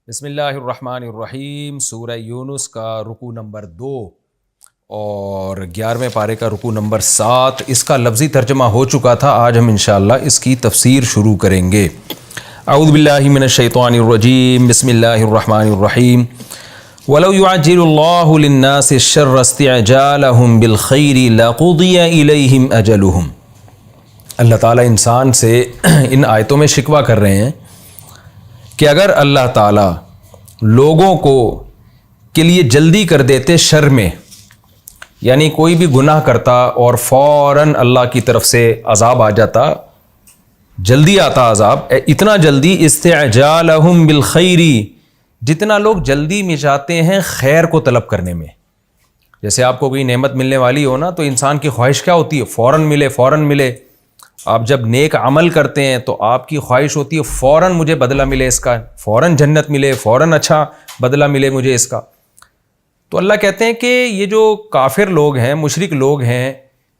بسم اللہ الرحمن الرحیم۔ سورہ یونس کا رکوع نمبر 2 اور 11ویں پارے کا رکوع نمبر 7، اس کا لفظی ترجمہ ہو چکا تھا۔ آج ہم انشاءاللہ اس کی تفسیر شروع کریں گے۔ اعوذ باللہ من الشیطان الرجیم، بسم اللہ الرحمن الرحیم۔ وَلَوْ يُعَجِّلُ اللَّهُ لِلنَّاسِ الشَّرَّ اسْتِعْجَالَهُم بِالْخَيْرِ لَقُضِيَ إِلَيْهِمْ أَجَلُهُم۔ اللہ تعالیٰ انسان سے ان آیتوں میں شکوہ کر رہے ہیں کہ اگر اللہ تعالیٰ لوگوں کے لیے جلدی کر دیتے شر میں، یعنی کوئی بھی گناہ کرتا اور فوراً اللہ کی طرف سے عذاب آ جاتا، جلدی آتا عذاب، اتنا جلدی، استعجالہم بالخیر، جتنا لوگ جلدی میں جاتے ہیں خیر کو طلب کرنے میں۔ جیسے آپ کو کوئی نعمت ملنے والی ہو نا، تو انسان کی خواہش کیا ہوتی ہے؟ فوراً ملے، فوراً ملے۔ آپ جب نیک عمل کرتے ہیں تو آپ کی خواہش ہوتی ہے فوراً مجھے بدلہ ملے اس کا، فوراً جنت ملے، فوراً اچھا بدلہ ملے مجھے اس کا۔ تو اللہ کہتے ہیں کہ یہ جو کافر لوگ ہیں، مشرک لوگ ہیں،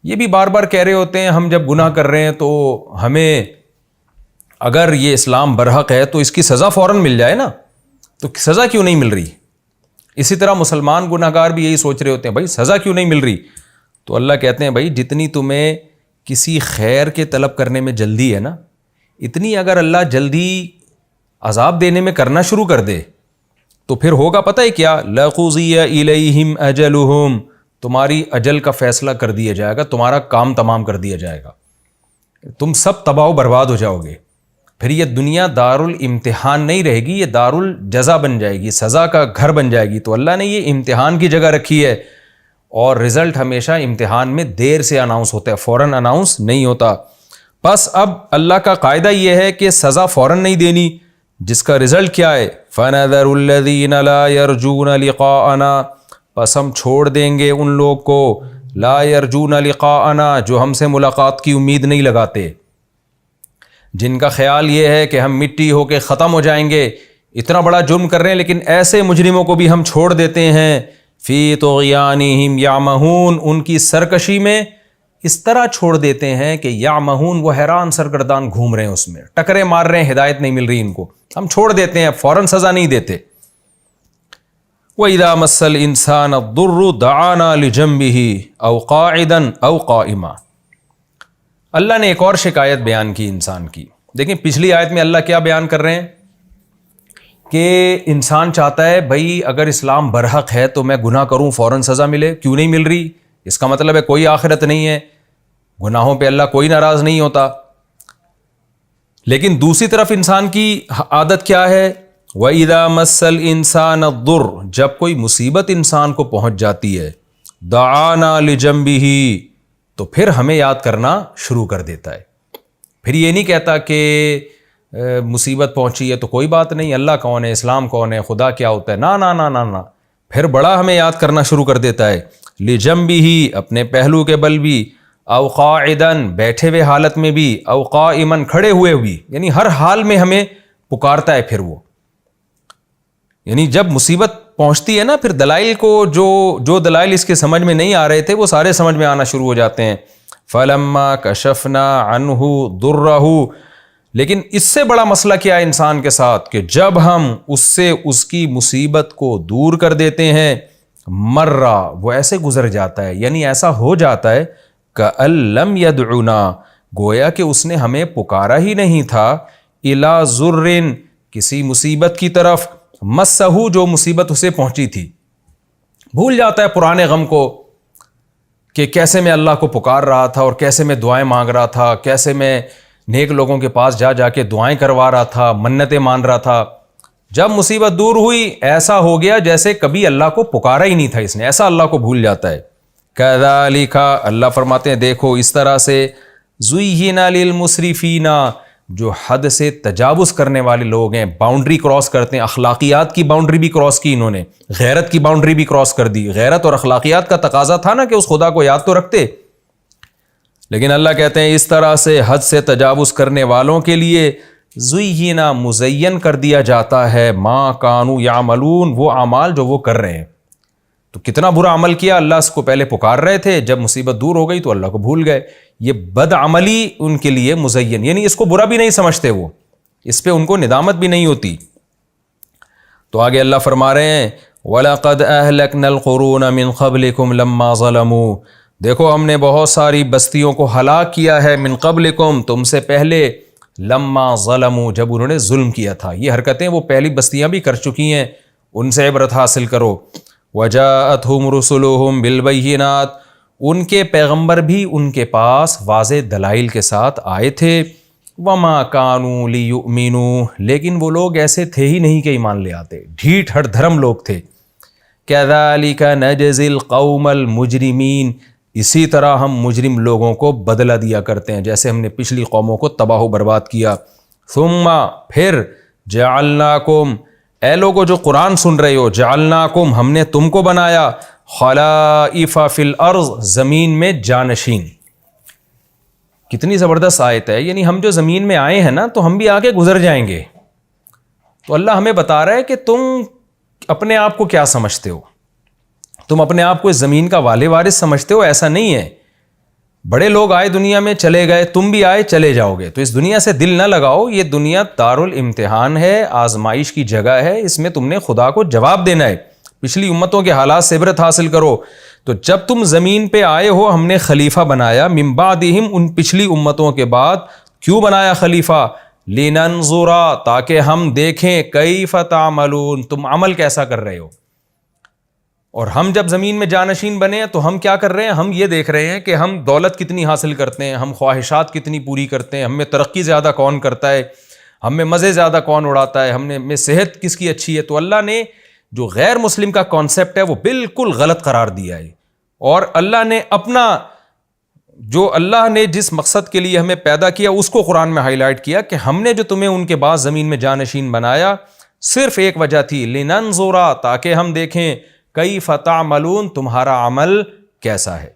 یہ بھی بار بار کہہ رہے ہوتے ہیں ہم جب گناہ کر رہے ہیں تو ہمیں اگر یہ اسلام برحق ہے تو اس کی سزا فوراً مل جائے نا، تو سزا کیوں نہیں مل رہی؟ اسی طرح مسلمان گناہ گار بھی یہی سوچ رہے ہوتے ہیں، بھائی سزا کیوں نہیں مل رہی؟ تو اللہ کہتے ہیں بھائی جتنی تمہیں کسی خیر کے طلب کرنے میں جلدی ہے نا، اتنی اگر اللہ جلدی عذاب دینے میں کرنا شروع کر دے تو پھر ہوگا پتہ ہے کیا؟ لَقُضِيَ إِلَيْهِمْ أَجَلُهُمْ، تمہاری اجل کا فیصلہ کر دیا جائے گا، تمہارا کام تمام کر دیا جائے گا، تم سب تباہ و برباد ہو جاؤ گے۔ پھر یہ دنیا دارالامتحان نہیں رہے گی، یہ دارالجزا بن جائے گی، سزا کا گھر بن جائے گی۔ تو اللہ نے یہ امتحان کی جگہ رکھی ہے، اور رزلٹ ہمیشہ امتحان میں دیر سے اناؤنس ہوتا ہے، فوراً اناؤنس نہیں ہوتا۔ بس اب اللہ کا قاعدہ یہ ہے کہ سزا فوراً نہیں دینی، جس کا رزلٹ کیا ہے؟ فَنَذَرُ الَّذِينَ لَا يَرْجُونَ لِقَاءَنَا، پس ہم چھوڑ دیں گے ان لوگ کو، لا يَرْجُونَ لِقَاءَنَا، جو ہم سے ملاقات کی امید نہیں لگاتے، جن کا خیال یہ ہے کہ ہم مٹی ہو کے ختم ہو جائیں گے، اتنا بڑا جرم کر رہے ہیں لیکن ایسے مجرموں کو بھی ہم چھوڑ دیتے ہیں۔ فی طغیانہم یعمہون، ان کی سرکشی میں اس طرح چھوڑ دیتے ہیں کہ یعمہون، وہ حیران سرگردان گھوم رہے ہیں، اس میں ٹکرے مار رہے ہیں، ہدایت نہیں مل رہی ان کو، ہم چھوڑ دیتے ہیں، فوراً سزا نہیں دیتے۔ وَإِذَا مَسَّ الْإِنسَانَ الضُّرُّ دَعَانَا لِجَنبِهِ أَوْ قَاعِدًا أَوْ قَائِمًا۔ اللہ نے ایک اور شکایت بیان کی انسان کی۔ دیکھیں پچھلی آیت میں اللہ کیا بیان کر رہے ہیں کہ انسان چاہتا ہے بھائی اگر اسلام برحق ہے تو میں گناہ کروں فوراً سزا ملے، کیوں نہیں مل رہی؟ اس کا مطلب ہے کوئی آخرت نہیں ہے، گناہوں پہ اللہ کوئی ناراض نہیں ہوتا۔ لیکن دوسری طرف انسان کی عادت کیا ہے؟ وَإِذَا مَسَّ الْإِنسَانَ الضُّرُّ، جب کوئی مصیبت انسان کو پہنچ جاتی ہے، دعانا لجنبہ، تو پھر ہمیں یاد کرنا شروع کر دیتا ہے۔ پھر یہ نہیں کہتا کہ مصیبت پہنچی ہے تو کوئی بات نہیں، اللہ کون ہے، اسلام کون ہے، خدا کیا ہوتا ہے، نا نا نا نا نا، پھر بڑا ہمیں یاد کرنا شروع کر دیتا ہے۔ لجنبہ، اپنے پہلو کے بل بھی، او قاعدن، بیٹھے ہوئے حالت میں بھی، او قائمن، کھڑے ہوئے بھی، یعنی ہر حال میں ہمیں پکارتا ہے پھر وہ۔ یعنی جب مصیبت پہنچتی ہے نا، پھر دلائل کو جو دلائل اس کے سمجھ میں نہیں آ رہے تھے وہ سارے سمجھ میں آنا شروع ہو جاتے ہیں۔ فَلَمَّا كَشَفْنَا عَنْهُ ضُرَّهُ، لیکن اس سے بڑا مسئلہ کیا ہے انسان کے ساتھ کہ جب ہم اس سے اس کی مصیبت کو دور کر دیتے ہیں، مرہ، وہ ایسے گزر جاتا ہے، یعنی ایسا ہو جاتا ہے کَأَن لَّمْ يَدْعُنَا، گویا کہ اس نے ہمیں پکارا ہی نہیں تھا، إِلَىٰ ضُرٍّ، کسی مصیبت کی طرف، مَسَّهُ، جو مصیبت اسے پہنچی تھی۔ بھول جاتا ہے پرانے غم کو کہ کیسے میں اللہ کو پکار رہا تھا اور کیسے میں دعائیں مانگ رہا تھا، کیسے میں نیک لوگوں کے پاس جا کے دعائیں کروا رہا تھا، منتیں مان رہا تھا۔ جب مصیبت دور ہوئی ایسا ہو گیا جیسے کبھی اللہ کو پکارا ہی نہیں تھا اس نے، ایسا اللہ کو بھول جاتا ہے۔ کذالک، اللہ فرماتے ہیں دیکھو اس طرح سے، زُیّنَ لِلْمُسْرِفِینَ، جو حد سے تجاوز کرنے والے لوگ ہیں، باؤنڈری کراس کرتے ہیں، اخلاقیات کی باؤنڈری بھی کراس کی انہوں نے، غیرت کی باؤنڈری بھی کراس کر دی۔ غیرت اور اخلاقیات کا تقاضا تھا نا کہ اس خدا کو یاد تو رکھتے، لیکن اللہ کہتے ہیں اس طرح سے حد سے تجاوز کرنے والوں کے لیے زُیّنَ، مزین کر دیا جاتا ہے، ما کانوا یعملون، وہ اعمال جو وہ کر رہے ہیں۔ تو کتنا برا عمل کیا. اللہ اس کو پہلے پکار رہے تھے, جب مصیبت دور ہو گئی تو اللہ کو بھول گئے. یہ بد عملی ان کے لیے مزین, یعنی اس کو برا بھی نہیں سمجھتے, وہ اس پہ ان کو ندامت بھی نہیں ہوتی. تو آگے اللہ فرما رہے ہیں وَلَقَدْ أَهْلَكْنَا الْقُرُونَ مِنْ قَبْلِكُمْ لَمَّا ظَلَمُوا, دیکھو ہم نے بہت ساری بستیوں کو ہلاک کیا ہے, من قبلکم, تم سے پہلے, لما ظلموا, جب انہوں نے ظلم کیا تھا. یہ حرکتیں وہ پہلی بستیاں بھی کر چکی ہیں, ان سے عبرت حاصل کرو. وجاءتهم رسلهم بالبینات, ان کے پیغمبر بھی ان کے پاس واضح دلائل کے ساتھ آئے تھے. وما كانوا ليؤمنوا, لیکن وہ لوگ ایسے تھے ہی نہیں کہ ایمان لے آتے, ڈھیٹ ہٹ دھرم لوگ تھے. كذلك نجزي القوم المجرمين, اسی طرح ہم مجرم لوگوں کو بدلہ دیا کرتے ہیں, جیسے ہم نے پچھلی قوموں کو تباہ و برباد کیا. ثم, پھر, جعلناکم, اے لوگوں جو قرآن سن رہے ہو, جعلناکم, ہم نے تم کو بنایا, خلائف فی الارض, زمین میں جانشین. کتنی زبردست آیت ہے, یعنی ہم جو زمین میں آئے ہیں نا تو ہم بھی آگے گزر جائیں گے. تو اللہ ہمیں بتا رہا ہے کہ تم اپنے آپ کو کیا سمجھتے ہو, تم اپنے آپ کو اس زمین کا والے وارث سمجھتے ہو, ایسا نہیں ہے. بڑے لوگ آئے دنیا میں, چلے گئے, تم بھی آئے چلے جاؤ گے. تو اس دنیا سے دل نہ لگاؤ, یہ دنیا دارالامتحان ہے, آزمائش کی جگہ ہے, اس میں تم نے خدا کو جواب دینا ہے. پچھلی امتوں کے حالات سے عبرت حاصل کرو. تو جب تم زمین پہ آئے ہو, ہم نے خلیفہ بنایا, من بعدہم, ان پچھلی امتوں کے بعد. کیوں بنایا خلیفہ؟ لننظرا, تاکہ ہم دیکھیں, کیف تعملون, تم عمل کیسا کر رہے ہو. اور ہم جب زمین میں جانشین بنے ہیں تو ہم کیا کر رہے ہیں, ہم یہ دیکھ رہے ہیں کہ ہم دولت کتنی حاصل کرتے ہیں, ہم خواہشات کتنی پوری کرتے ہیں, ہم میں ترقی زیادہ کون کرتا ہے, ہم میں مزے زیادہ کون اڑاتا ہے, ہم میں صحت کس کی اچھی ہے. تو اللہ نے جو غیر مسلم کا کانسیپٹ ہے وہ بالکل غلط قرار دیا ہے. اور اللہ نے اپنا, جو اللہ نے جس مقصد کے لیے ہمیں پیدا کیا اس کو قرآن میں ہائی لائٹ کیا کہ ہم نے جو تمہیں ان کے بعد زمین میں جانشین بنایا, صرف ایک وجہ تھی, لننظرا, تاکہ ہم دیکھیں, کیف تعملون, تمہارا عمل کیسا ہے.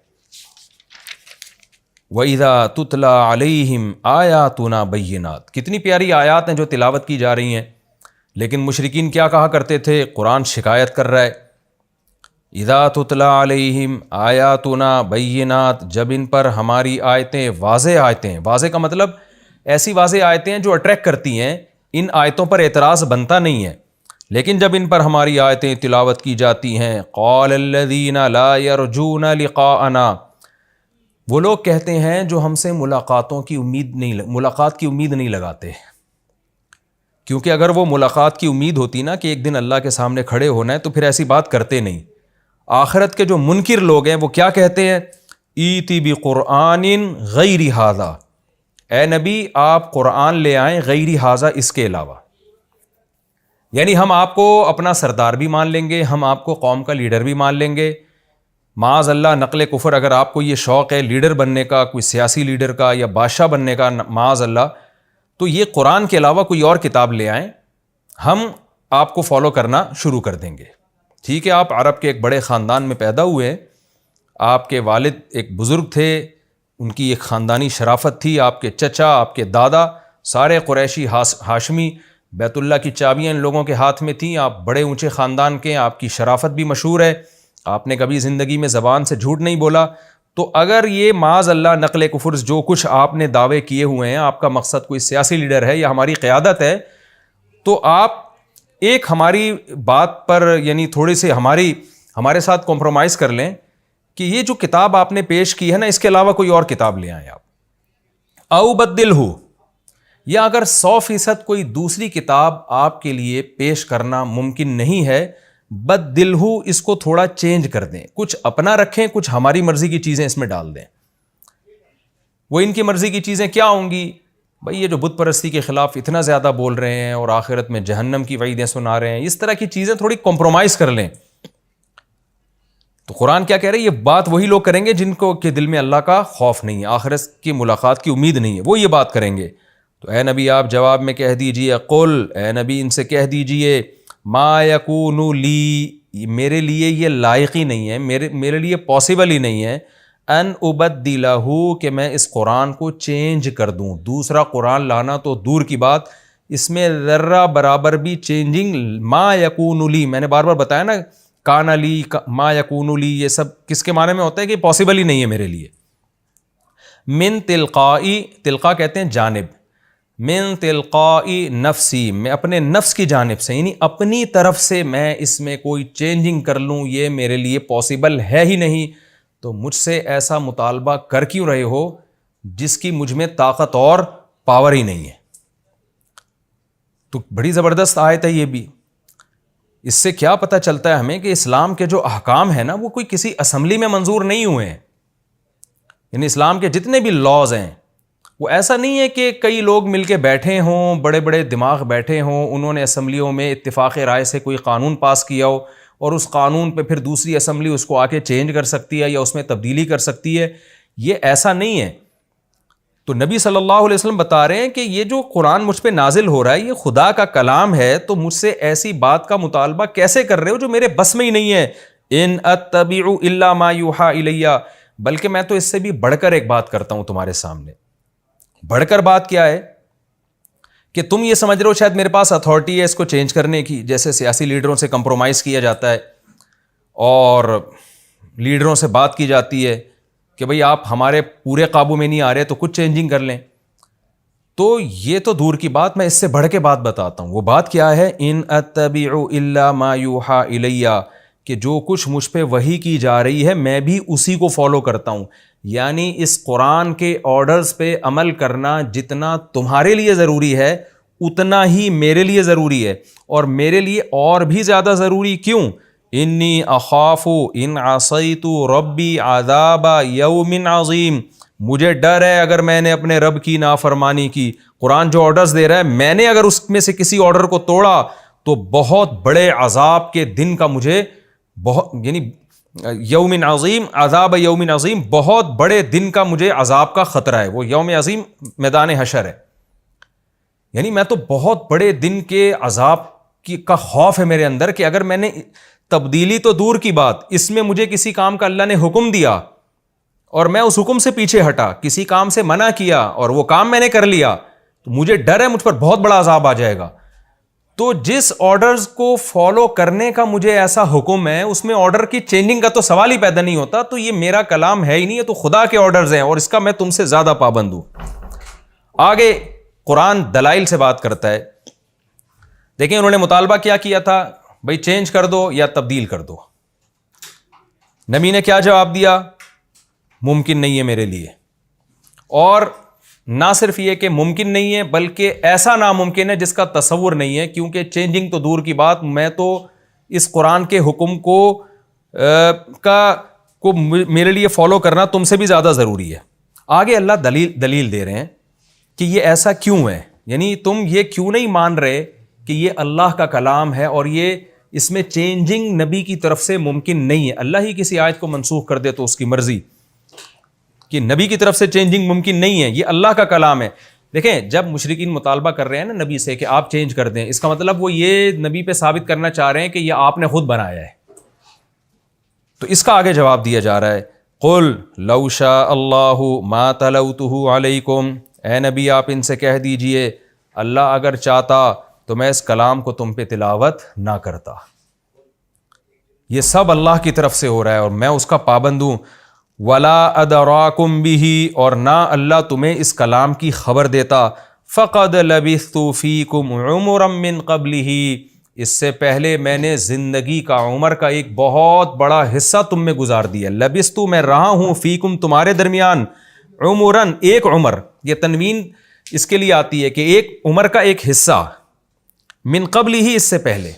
وَإِذَا تُتْلَى عَلَيْهِمْ آيَاتُنَا بَيِّنَاتٍ, کتنی پیاری آیات ہیں جو تلاوت کی جا رہی ہیں. لیکن مشرکین کیا کہا کرتے تھے, قرآن شکایت کر رہا ہے, اذا تتلی علیہم آیاتنا بینات, جب ان پر ہماری آیتیں, واضح آیتیں, واضح کا مطلب ایسی واضح آیتیں ہیں جو اٹریکٹ کرتی ہیں, ان آیتوں پر اعتراض بنتا نہیں ہے. لیکن جب ان پر ہماری آیتیں تلاوت کی جاتی ہیں, قال الذین لا یرجون لقاءنا, وہ لوگ کہتے ہیں جو ہم سے ملاقات کی امید نہیں لگاتے. کیونکہ اگر وہ ملاقات کی امید ہوتی نا کہ ایک دن اللہ کے سامنے کھڑے ہونا ہے, تو پھر ایسی بات کرتے نہیں. آخرت کے جو منکر لوگ ہیں وہ کیا کہتے ہیں, ایتی بقرآن غیر ھذا, اے نبی آپ قرآن لے آئیں غیر ھذا, اس کے علاوہ. یعنی ہم آپ کو اپنا سردار بھی مان لیں گے, ہم آپ کو قوم کا لیڈر بھی مان لیں گے. معاذ اللہ نقل کفر, اگر آپ کو یہ شوق ہے لیڈر بننے کا, کوئی سیاسی لیڈر کا یا بادشاہ بننے کا, معاذ اللہ, تو یہ قرآن کے علاوہ کوئی اور کتاب لے آئیں, ہم آپ کو فالو کرنا شروع کر دیں گے. ٹھیک ہے, آپ عرب کے ایک بڑے خاندان میں پیدا ہوئے, آپ کے والد ایک بزرگ تھے, ان کی ایک خاندانی شرافت تھی, آپ کے چچا, آپ کے دادا, سارے قریشی ہاشمی, بیت اللہ کی چابیاں ان لوگوں کے ہاتھ میں تھیں, آپ بڑے اونچے خاندان کے, آپ کی شرافت بھی مشہور ہے, آپ نے کبھی زندگی میں زبان سے جھوٹ نہیں بولا. تو اگر یہ معاذ اللہ نقل کفر جو کچھ آپ نے دعوے کیے ہوئے ہیں, آپ کا مقصد کوئی سیاسی لیڈر ہے یا ہماری قیادت ہے, تو آپ ایک ہماری بات پر یعنی تھوڑی سی ہمارے ساتھ کمپرومائز کر لیں کہ یہ جو کتاب آپ نے پیش کی ہے نا, اس کے علاوہ کوئی اور کتاب لے آئیں آپ. او بدلہ, یا اگر 100% کوئی دوسری کتاب آپ کے لیے پیش کرنا ممکن نہیں ہے, بدلہ, اس کو تھوڑا چینج کر دیں, کچھ اپنا رکھیں, کچھ ہماری مرضی کی چیزیں اس میں ڈال دیں. وہ ان کی مرضی کی چیزیں کیا ہوں گی بھائی, یہ جو بت پرستی کے خلاف اتنا زیادہ بول رہے ہیں اور آخرت میں جہنم کی وعیدیں سنا رہے ہیں, اس طرح کی چیزیں تھوڑی کمپرومائز کر لیں. تو قرآن کیا کہہ رہے ہیں, یہ بات وہی لوگ کریں گے جن کو کہ دل میں اللہ کا خوف نہیں ہے, آخرت کی ملاقات کی امید نہیں ہے, وہ یہ بات کریں گے. تو اے نبی آپ جواب میں کہہ دیجئے, قل, اے نبی ان سے کہہ دیجئے, ما یکون لی, میرے لیے یہ لائق ہی نہیں ہے, میرے لیے پاسبل ہی نہیں ہے, ان ابدلہ, کہ میں اس قرآن کو چینج کر دوں. دوسرا قرآن لانا تو دور کی بات, اس میں ذرہ برابر بھی چینجنگ, ما یکون لی, میں نے بار بار بتایا نا, کان لی ما یکون لی، یہ سب کس کے معنی میں ہوتا ہے کہ پاسبل ہی نہیں ہے میرے لیے. من تلقائی، تلقا کہتے ہیں جانب، من تلقائی نفسی، میں اپنے نفس کی جانب سے، یعنی اپنی طرف سے میں اس میں کوئی چینجنگ کر لوں یہ میرے لیے پاسبل ہے ہی نہیں. تو مجھ سے ایسا مطالبہ کر کیوں رہے ہو جس کی مجھ میں طاقت اور پاور ہی نہیں ہے. تو بڑی زبردست آیت ہے یہ بھی. اس سے کیا پتہ چلتا ہے ہمیں کہ اسلام کے جو احکام ہیں نا وہ کوئی کسی اسمبلی میں منظور نہیں ہوئے ہیں. یعنی اسلام کے جتنے بھی لاز ہیں وہ ایسا نہیں ہے کہ کئی لوگ مل کے بیٹھے ہوں، بڑے بڑے دماغ بیٹھے ہوں، انہوں نے اسمبلیوں میں اتفاق رائے سے کوئی قانون پاس کیا ہو اور اس قانون پہ پھر دوسری اسمبلی اس کو آ کے چینج کر سکتی ہے یا اس میں تبدیلی کر سکتی ہے. یہ ایسا نہیں ہے. تو نبی صلی اللہ علیہ وسلم بتا رہے ہیں کہ یہ جو قرآن مجھ پہ نازل ہو رہا ہے یہ خدا کا کلام ہے، تو مجھ سے ایسی بات کا مطالبہ کیسے کر رہے ہو جو میرے بس میں ہی نہیں ہے. ان اتبع الا ما یوحى الی، بلکہ میں تو اس سے بھی بڑھ کر ایک بات کرتا ہوں تمہارے سامنے. بڑھ کر بات کیا ہے کہ تم یہ سمجھ رہے ہو شاید میرے پاس اتھارٹی ہے اس کو چینج کرنے کی، جیسے سیاسی لیڈروں سے کمپرومائز کیا جاتا ہے اور لیڈروں سے بات کی جاتی ہے کہ بھئی آپ ہمارے پورے قابو میں نہیں آ رہے تو کچھ چینجنگ کر لیں. تو یہ تو دور کی بات، میں اس سے بڑھ کے بات بتاتا ہوں. وہ بات کیا ہے؟ ان اتبع الا ما یوحى الی، کہ جو کچھ مجھ پہ وحی کی جا رہی ہے میں بھی اسی کو فالو کرتا ہوں. یعنی اس قرآن کے آرڈرز پہ عمل کرنا جتنا تمہارے لیے ضروری ہے اتنا ہی میرے لیے ضروری ہے، اور میرے لیے اور بھی زیادہ ضروری. کیوں؟ انی اخاف ان عصیت ربی عذاب یوم عظیم، مجھے ڈر ہے اگر میں نے اپنے رب کی نافرمانی کی. قرآن جو آرڈرز دے رہا ہے میں نے اگر اس میں سے کسی آرڈر کو توڑا تو بہت بڑے عذاب کے دن کا مجھے یعنی یوم عظیم، عذاب یوم عظیم، بہت بڑے دن کا مجھے عذاب کا خطرہ ہے. وہ یوم عظیم میدان حشر ہے. یعنی میں تو بہت بڑے دن کے عذاب کا خوف ہے میرے اندر کہ اگر میں نے تبدیلی تو دور کی بات، اس میں مجھے کسی کام کا اللہ نے حکم دیا اور میں اس حکم سے پیچھے ہٹا، کسی کام سے منع کیا اور وہ کام میں نے کر لیا، تو مجھے ڈر ہے مجھ پر بہت بڑا عذاب آ جائے گا. تو جس آرڈرز کو فالو کرنے کا مجھے ایسا حکم ہے اس میں آرڈر کی چینجنگ کا تو سوال ہی پیدا نہیں ہوتا. تو یہ میرا کلام ہے ہی نہیں، یہ تو خدا کے آرڈرز ہیں اور اس کا میں تم سے زیادہ پابند ہوں. آگے قرآن دلائل سے بات کرتا ہے. دیکھیں انہوں نے مطالبہ کیا تھا؟ بھئی چینج کر دو یا تبدیل کر دو. نبی نے کیا جواب دیا؟ ممکن نہیں ہے میرے لیے. اور نہ صرف یہ کہ ممکن نہیں ہے بلکہ ایسا ناممکن ہے جس کا تصور نہیں ہے، کیونکہ چینجنگ تو دور کی بات، میں تو اس قرآن کے حکم کو میرے لیے فالو کرنا تم سے بھی زیادہ ضروری ہے. آگے اللہ دلیل دے رہے ہیں کہ یہ ایسا کیوں ہے. یعنی تم یہ کیوں نہیں مان رہے کہ یہ اللہ کا کلام ہے اور یہ اس میں چینجنگ نبی کی طرف سے ممکن نہیں ہے. اللہ ہی کسی آیت کو منسوخ کر دے تو اس کی مرضی، کہ نبی کی طرف سے چینجنگ ممکن نہیں ہے، یہ اللہ کا کلام ہے. دیکھیں جب مشرکین مطالبہ کر رہے ہیں نا نبی سے کہ آپ چینج کر دیں، اس کا مطلب وہ یہ نبی پہ ثابت کرنا چاہ رہے ہیں کہ یہ آپ نے خود بنایا ہے. تو اس کا آگے جواب دیا جا رہا ہے، قل لو شاء اللہ ما تلوتہ علیکم، اے نبی آپ ان سے کہہ دیجئے اللہ اگر چاہتا تو میں اس کلام کو تم پہ تلاوت نہ کرتا. یہ سب اللہ کی طرف سے ہو رہا ہے اور میں اس کا پابند ہوں. ولا ادراکم بہ، اور نہ اللہ تمہیں اس کلام کی خبر دیتا. فقد لبثت فیکم عمرا من قبلہ، اس سے پہلے میں نے زندگی کا عمر کا ایک بہت بڑا حصہ تم میں گزار دیا. لبثت میں رہا ہوں، فیکم تمہارے درمیان، عمرن ایک عمر، یہ تنوین اس کے لیے آتی ہے کہ ایک عمر کا ایک حصہ، من قبل ہی اس سے پہلے،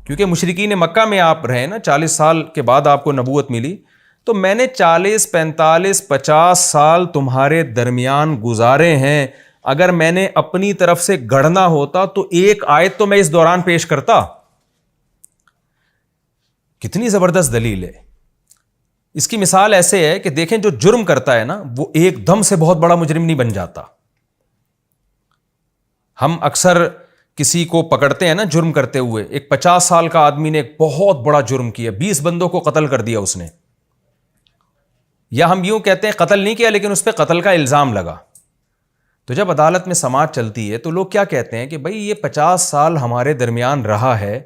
کیونکہ مشرکین مکہ میں آپ رہے نا 40 سال کے بعد آپ کو نبوت ملی، تو میں نے 40 45 50 سال تمہارے درمیان گزارے ہیں. اگر میں نے اپنی طرف سے گڑنا ہوتا تو ایک آیت تو میں اس دوران پیش کرتا. کتنی زبردست دلیل ہے. اس کی مثال ایسے ہے کہ دیکھیں جو جرم کرتا ہے نا وہ ایک دم سے بہت بڑا مجرم نہیں بن جاتا. ہم اکثر کسی کو پکڑتے ہیں نا جرم کرتے ہوئے، ایک 50 سال کا آدمی نے ایک بہت بڑا جرم کیا، 20 بندوں کو قتل کر دیا اس نے، یا ہم یوں کہتے ہیں قتل نہیں کیا لیکن اس پہ قتل کا الزام لگا. تو جب عدالت میں سماعت چلتی ہے تو لوگ کیا کہتے ہیں کہ بھئی یہ 50 سال ہمارے درمیان رہا ہے،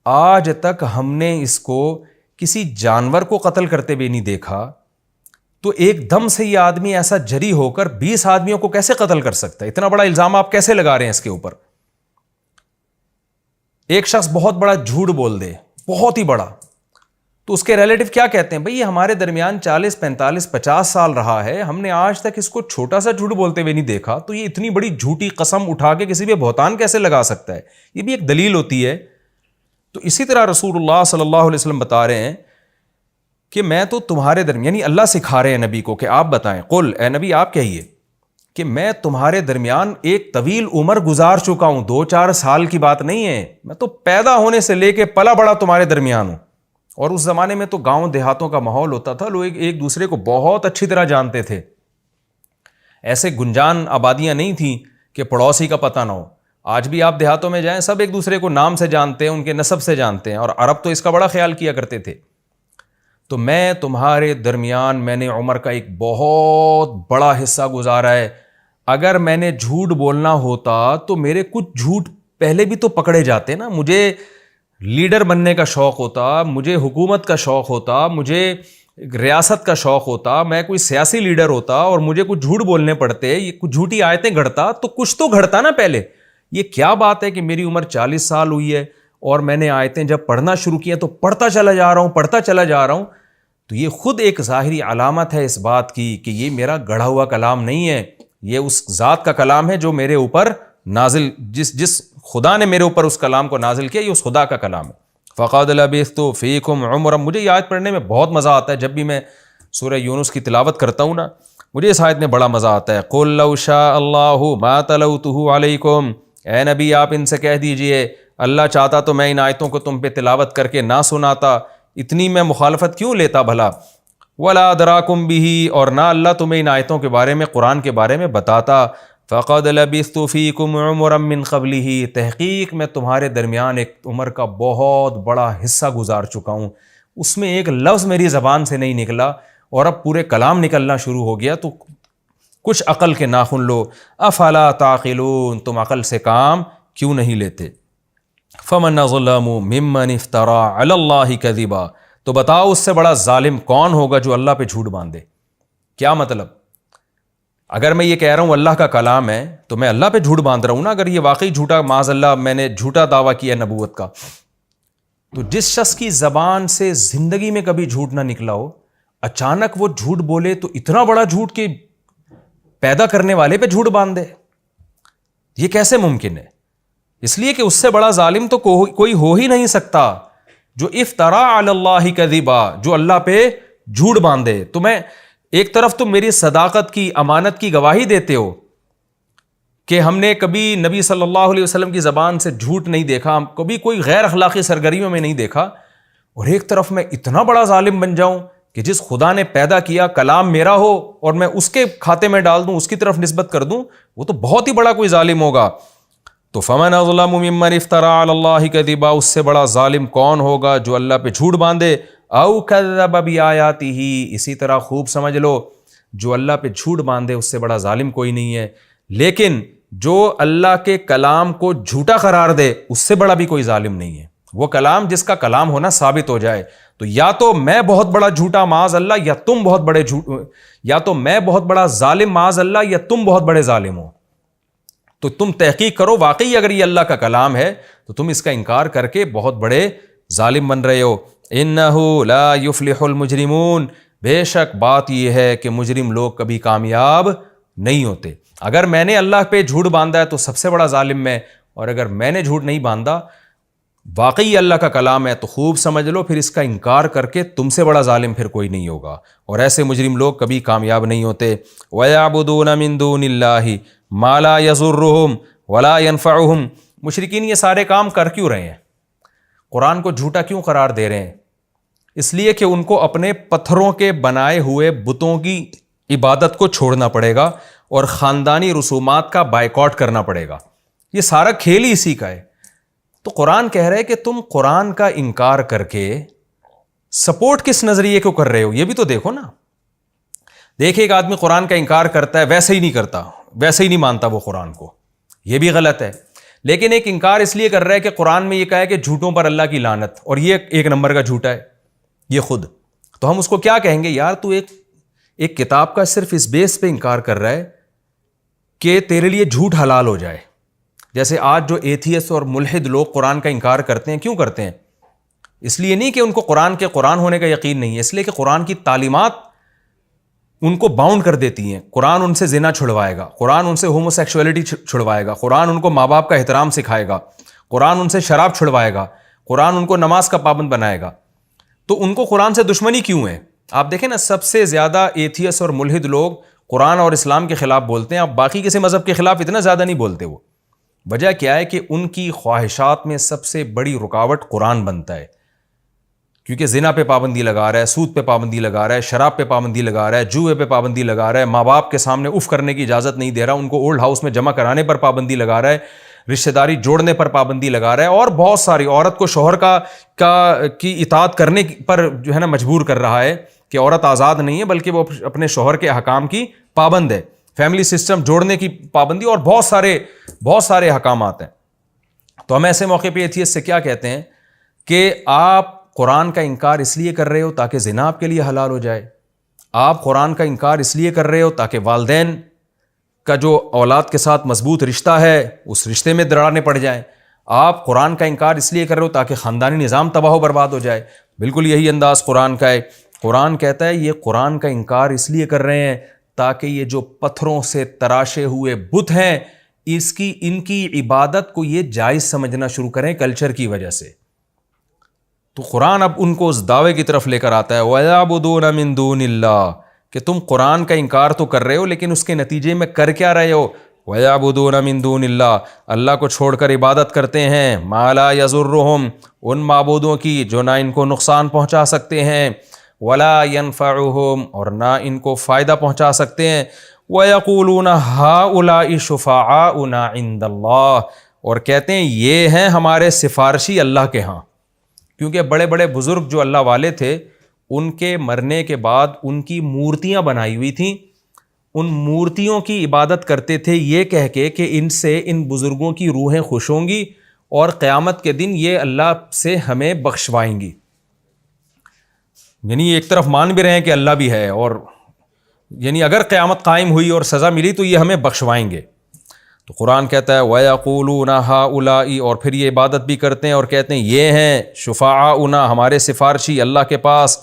آج تک ہم نے اس کو کسی جانور کو قتل کرتے ہوئے نہیں دیکھا، تو ایک دم سے یہ آدمی ایسا جری ہو کر 20 آدمیوں کو کیسے قتل کر سکتا ہے؟ اتنا بڑا الزام آپ کیسے لگا رہے ہیں اس کے اوپر؟ ایک شخص بہت بڑا جھوٹ بول دے، بہت ہی بڑا، تو اس کے ریلیٹو کیا کہتے ہیں؟ بھئی یہ ہمارے درمیان 40 45 50 سال رہا ہے، ہم نے آج تک اس کو چھوٹا سا جھوٹ بولتے ہوئے نہیں دیکھا، تو یہ اتنی بڑی جھوٹی قسم اٹھا کے کسی پہ بہتان کیسے لگا سکتا ہے؟ یہ بھی ایک دلیل ہوتی ہے۔ تو اسی طرح رسول اللہ صلی اللہ علیہ وسلم بتا رہے ہیں کہ میں تو تمہارے درمیان، یعنی اللہ سکھا رہے ہیں نبی کو کہ آپ بتائیں، قل، اے نبی آپ کہیے کہ میں تمہارے درمیان ایک طویل عمر گزار چکا ہوں، 2-4 سال کی بات نہیں ہے، میں تو پیدا ہونے سے لے کے پلا بڑا تمہارے درمیان ہوں۔ اور اس زمانے میں تو گاؤں دیہاتوں کا ماحول ہوتا تھا، لوگ ایک دوسرے کو بہت اچھی طرح جانتے تھے، ایسے گنجان آبادیاں نہیں تھیں کہ پڑوسی کا پتہ نہ ہو۔ آج بھی آپ دیہاتوں میں جائیں، سب ایک دوسرے کو نام سے جانتے ہیں، ان کے نسب سے جانتے ہیں، اور عرب تو اس کا بڑا خیال کیا کرتے تھے۔ تو میں تمہارے درمیان میں نے عمر کا ایک بہت بڑا حصہ گزارا ہے، اگر میں نے جھوٹ بولنا ہوتا تو میرے کچھ جھوٹ پہلے بھی تو پکڑے جاتے نا۔ مجھے لیڈر بننے کا شوق ہوتا، مجھے حکومت کا شوق ہوتا، مجھے ریاست کا شوق ہوتا، میں کوئی سیاسی لیڈر ہوتا اور مجھے کچھ جھوٹ بولنے پڑتے، یہ کچھ جھوٹی آیتیں گھڑتا، تو کچھ تو گھڑتا نا پہلے۔ یہ کیا بات ہے کہ میری عمر 40 سال ہوئی ہے اور میں نے آیتیں جب پڑھنا شروع کی ہیں تو پڑھتا چلا جا رہا ہوں، تو یہ خود ایک ظاہری علامت ہے اس بات کی کہ یہ میرا گڑھا ہوا کلام نہیں ہے، یہ اس ذات کا کلام ہے جو میرے اوپر نازل، جس خدا نے میرے اوپر اس کلام کو نازل کیا، یہ اس خدا کا کلام ہے۔ فَقَدْ لَبِثْتُ فِيكُمْ عُمْرًا، مجھے یہ آیت پڑھنے میں بہت مزہ آتا ہے، جب بھی میں سورہ یونس کی تلاوت کرتا ہوں نا، مجھے اس آیت میں بڑا مزہ آتا ہے۔ قُلْ لَوْ شَاءَ اللَّهُ مَا تَلَوْتُهُ عَلَيْكُمْ، اے نبی آپ ان سے کہہ دیجئے اللہ چاہتا تو میں ان آیتوں کو تم پہ تلاوت کر کے نہ سناتا، اتنی میں مخالفت کیوں لیتا بھلا؟ وَلَا أَدْرَاكُمْ بِهِ، اور نہ اللہ تمہیں ان آیتوں کے بارے میں، قرآن کے بارے میں بتاتا۔ فَقَدْ لَبِثْتُ فِيكُمْ عُمُرًا مِّن قَبْلِهِ، تحقیق میں تمہارے درمیان ایک عمر کا بہت بڑا حصہ گزار چکا ہوں، اس میں ایک لفظ میری زبان سے نہیں نکلا اور اب پورے کلام نکلنا شروع ہو گیا، تو کچھ عقل کے ناخن لو۔ افلا تعقلون، تم عقل سے کام کیوں نہیں لیتے؟ فمن ظلم ممن افترى علی اللہ کذبا، تو بتاؤ اس سے بڑا ظالم کون ہوگا جو اللہ پہ جھوٹ باندھے؟ کیا مطلب؟ اگر میں یہ کہہ رہا ہوں اللہ کا کلام ہے تو میں اللہ پہ جھوٹ باندھ رہا ہوں نا، اگر یہ واقعی جھوٹا، معاذ اللہ میں نے جھوٹا دعویٰ کیا نبوت کا، تو جس شخص کی زبان سے زندگی میں کبھی جھوٹ نہ نکلا ہو، اچانک وہ جھوٹ بولے تو اتنا بڑا جھوٹ کہ پیدا کرنے والے پہ جھوٹ باندھ دے، یہ کیسے ممکن ہے؟ اس لیے کہ اس سے بڑا ظالم تو کوئی ہو ہی نہیں سکتا جو افترا علی اللہ کذبا، جو اللہ پہ جھوٹ باندھے۔ تو میں ایک طرف تم میری صداقت کی، امانت کی گواہی دیتے ہو کہ ہم نے کبھی نبی صلی اللہ علیہ وسلم کی زبان سے جھوٹ نہیں دیکھا، ہم کبھی کوئی غیر اخلاقی سرگرمیوں میں نہیں دیکھا، اور ایک طرف میں اتنا بڑا ظالم بن جاؤں کہ جس خدا نے پیدا کیا کلام میرا ہو اور میں اس کے کھاتے میں ڈال دوں، اس کی طرف نسبت کر دوں، وہ تو بہت ہی بڑا کوئی ظالم ہوگا۔ تو فمن اظلم ممن افترى علی اللہ کذبا، اس سے بڑا ظالم کون ہوگا جو اللہ پہ جھوٹ باندھے، او کذب بآیاتہ، اسی طرح خوب سمجھ لو جو اللہ پہ جھوٹ باندھے اس سے بڑا ظالم کوئی نہیں ہے، لیکن جو اللہ کے کلام کو جھوٹا قرار دے اس سے بڑا بھی کوئی ظالم نہیں ہے۔ وہ کلام جس کا کلام ہونا ثابت ہو جائے، تو یا تو میں بہت بڑا جھوٹا معاذ اللہ، یا تم بہت بڑے یا تو میں بہت بڑا ظالم معاذ اللہ، یا تم بہت بڑے ظالم ہو۔ تو تم تحقیق کرو، واقعی اگر یہ اللہ کا کلام ہے تو تم اس کا انکار کر کے بہت بڑے ظالم بن رہے ہو۔ انہ لا یفلح المجرمون، بے شک بات یہ ہے کہ مجرم لوگ کبھی کامیاب نہیں ہوتے۔ اگر میں نے اللہ پہ جھوٹ باندھا ہے تو سب سے بڑا ظالم میں، اور اگر میں نے جھوٹ نہیں باندھا، واقعی اللہ کا کلام ہے، تو خوب سمجھ لو پھر اس کا انکار کر کے تم سے بڑا ظالم پھر کوئی نہیں ہوگا، اور ایسے مجرم لوگ کبھی کامیاب نہیں ہوتے۔ وَيَعْبُدُونَ مِن دُونِ اللَّهِ مَا لَا يَضُرُّهُمْ وَلَا يَنفَعُهُمْ، مشرکین یہ سارے کام کر کیوں رہے ہیں؟ قرآن کو جھوٹا کیوں قرار دے رہے ہیں؟ اس لیے کہ ان کو اپنے پتھروں کے بنائے ہوئے بتوں کی عبادت کو چھوڑنا پڑے گا اور خاندانی رسومات کا بائیکاٹ کرنا پڑے گا، یہ سارا کھیل ہی اسی کا ہے۔ تو قرآن کہہ رہے کہ تم قرآن کا انکار کر کے سپورٹ کس نظریے کو کر رہے ہو، یہ بھی تو دیکھو نا۔ دیکھیں ایک آدمی قرآن کا انکار کرتا ہے، ویسے ہی نہیں کرتا، ویسے ہی نہیں مانتا وہ قرآن کو، یہ بھی غلط ہے۔ لیکن ایک انکار اس لیے کر رہا ہے کہ قرآن میں یہ کہا ہے کہ جھوٹوں پر اللہ کی لعنت، اور یہ ایک نمبر کا جھوٹا ہے یہ خود. تو ہم اس کو کیا کہیں گے؟ یار تو ایک کتاب کا صرف اس بیس پہ انکار کر رہا ہے کہ تیرے لیے جھوٹ حلال ہو جائے. جیسے آج جو ایتھیسٹ اور ملحد لوگ قرآن کا انکار کرتے ہیں، کیوں کرتے ہیں؟ اس لیے نہیں کہ ان کو قرآن کے قرآن ہونے کا یقین نہیں ہے، اس لیے کہ قرآن کی تعلیمات ان کو باؤنڈ کر دیتی ہیں. قرآن ان سے زنا چھڑوائے گا، قرآن ان سے ہومو سیکشولیٹی چھڑوائے گا، قرآن ان کو ماں باپ کا احترام سکھائے گا، قرآن ان سے شراب چھڑوائے گا، قرآن ان کو نماز کا پابند بنائے گا. تو ان کو قرآن سے دشمنی کیوں ہے؟ آپ دیکھیں نا، سب سے زیادہ ایتھیسٹ اور ملحد لوگ قرآن اور اسلام کے خلاف بولتے ہیں. آپ باقی کسی مذہب کے خلاف اتنا زیادہ نہیں بولتے. وہ وجہ کیا ہے کہ ان کی خواہشات میں سب سے بڑی رکاوٹ قرآن بنتا ہے، کیونکہ زنا پہ پابندی لگا رہا ہے، سود پہ پابندی لگا رہا ہے، شراب پہ پابندی لگا رہا ہے، جوئے پہ پابندی لگا رہا ہے، ماں باپ کے سامنے اف کرنے کی اجازت نہیں دے رہا، ان کو اولڈ ہاؤس میں جمع کرانے پر پابندی لگا رہا ہے، رشتہ داری جوڑنے پر پابندی لگا رہا ہے، اور بہت ساری عورت کو شوہر کی اطاعت کرنے پر جو ہے نا مجبور کر رہا ہے کہ عورت آزاد نہیں ہے بلکہ وہ اپنے شوہر کے احکام کی پابند ہے. فیملی سسٹم جوڑنے کی پابندی اور بہت سارے احکامات ہیں. تو ہم ایسے موقع پہ ایتھیسٹ سے کیا کہتے ہیں کہ آپ قرآن کا انکار اس لیے کر رہے ہو تاکہ زنا آپ کے لیے حلال ہو جائے. آپ قرآن کا انکار اس لیے کر رہے ہو تاکہ والدین کا جو اولاد کے ساتھ مضبوط رشتہ ہے اس رشتے میں دراڑیں پڑ جائیں. آپ قرآن کا انکار اس لیے کر رہے ہو تاکہ خاندانی نظام تباہ و برباد ہو جائے. بالکل یہی انداز قرآن کا ہے. قرآن کہتا ہے یہ قرآن کا انکار اس لیے کر رہے ہیں تاکہ یہ جو پتھروں سے تراشے ہوئے بت ہیں ان کی عبادت کو یہ جائز سمجھنا شروع کریں کلچر کی وجہ سے. تو قرآن اب ان کو اس دعوے کی طرف لے کر آتا ہے وَيَعْبُدُونَ مِن دُونِ اللَّهِ، کہ تم قرآن کا انکار تو کر رہے ہو لیکن اس کے نتیجے میں کر کیا رہے ہو؟ وَيَعْبُدُونَ مِن دُونِ اللَّهِ، اللہ کو چھوڑ کر عبادت کرتے ہیں مَا لَا يَضُرُّهُمْ، ان معبودوں کی جو نہ ان کو نقصان پہنچا سکتے ہیں، وَلَا يَنفَعُهُمْ، اور نہ ان کو فائدہ پہنچا سکتے ہیں. وَيَقُولُونَ هَؤُلَاءِ شُفَعَاؤُنَا عِندَ اللَّهِ، اور کہتے ہیں یہ ہیں ہمارے سفارشی اللہ کے ہاں. کیونکہ بڑے بڑے بزرگ جو اللہ والے تھے ان کے مرنے کے بعد ان کی مورتیاں بنائی ہوئی تھیں، ان مورتیوں کی عبادت کرتے تھے یہ کہہ کے کہ ان سے ان بزرگوں کی روحیں خوش ہوں گی اور قیامت کے دن یہ اللہ سے ہمیں بخشوائیں گی. یعنی ایک طرف مان بھی رہے ہیں کہ اللہ بھی ہے، اور یعنی اگر قیامت قائم ہوئی اور سزا ملی تو یہ ہمیں بخشوائیں گے. تو قرآن کہتا ہے وَيَقُولُونَ هَؤُلَاءِ، اور پھر یہ عبادت بھی کرتے ہیں اور کہتے ہیں یہ ہیں شفعاؤنا، ہمارے سفارشی اللہ کے پاس.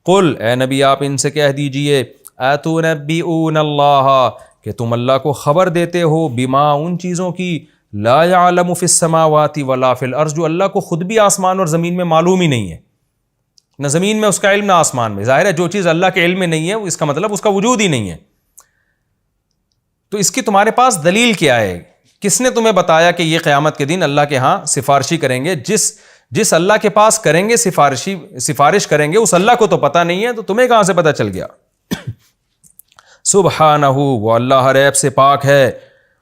قل، اے نبی آپ ان سے کہہ دیجئے أَتُنَبِّئُونَ اللَّهَ، کہ تم اللہ کو خبر دیتے ہو بما، ان چیزوں کی لا يعلم فی السماوات ولا فی الارض، جو اللہ کو خود بھی آسمان اور زمین میں معلوم ہی نہیں ہے. نہ زمین میں اس کا علم نہ آسمان میں. ظاہر ہے جو چیز اللہ کے علم میں نہیں ہے اس کا مطلب اس کا وجود ہی نہیں ہے. تو اس کی تمہارے پاس دلیل کیا ہے؟ کس نے تمہیں بتایا کہ یہ قیامت کے دن اللہ کے ہاں سفارشی کریں گے؟ جس اللہ کے پاس کریں گے سفارش کریں گے اس اللہ کو تو پتہ نہیں ہے، تو تمہیں کہاں سے پتہ چل گیا؟ سبحانہ، وہ اللہ ہر عیب سے پاک ہے،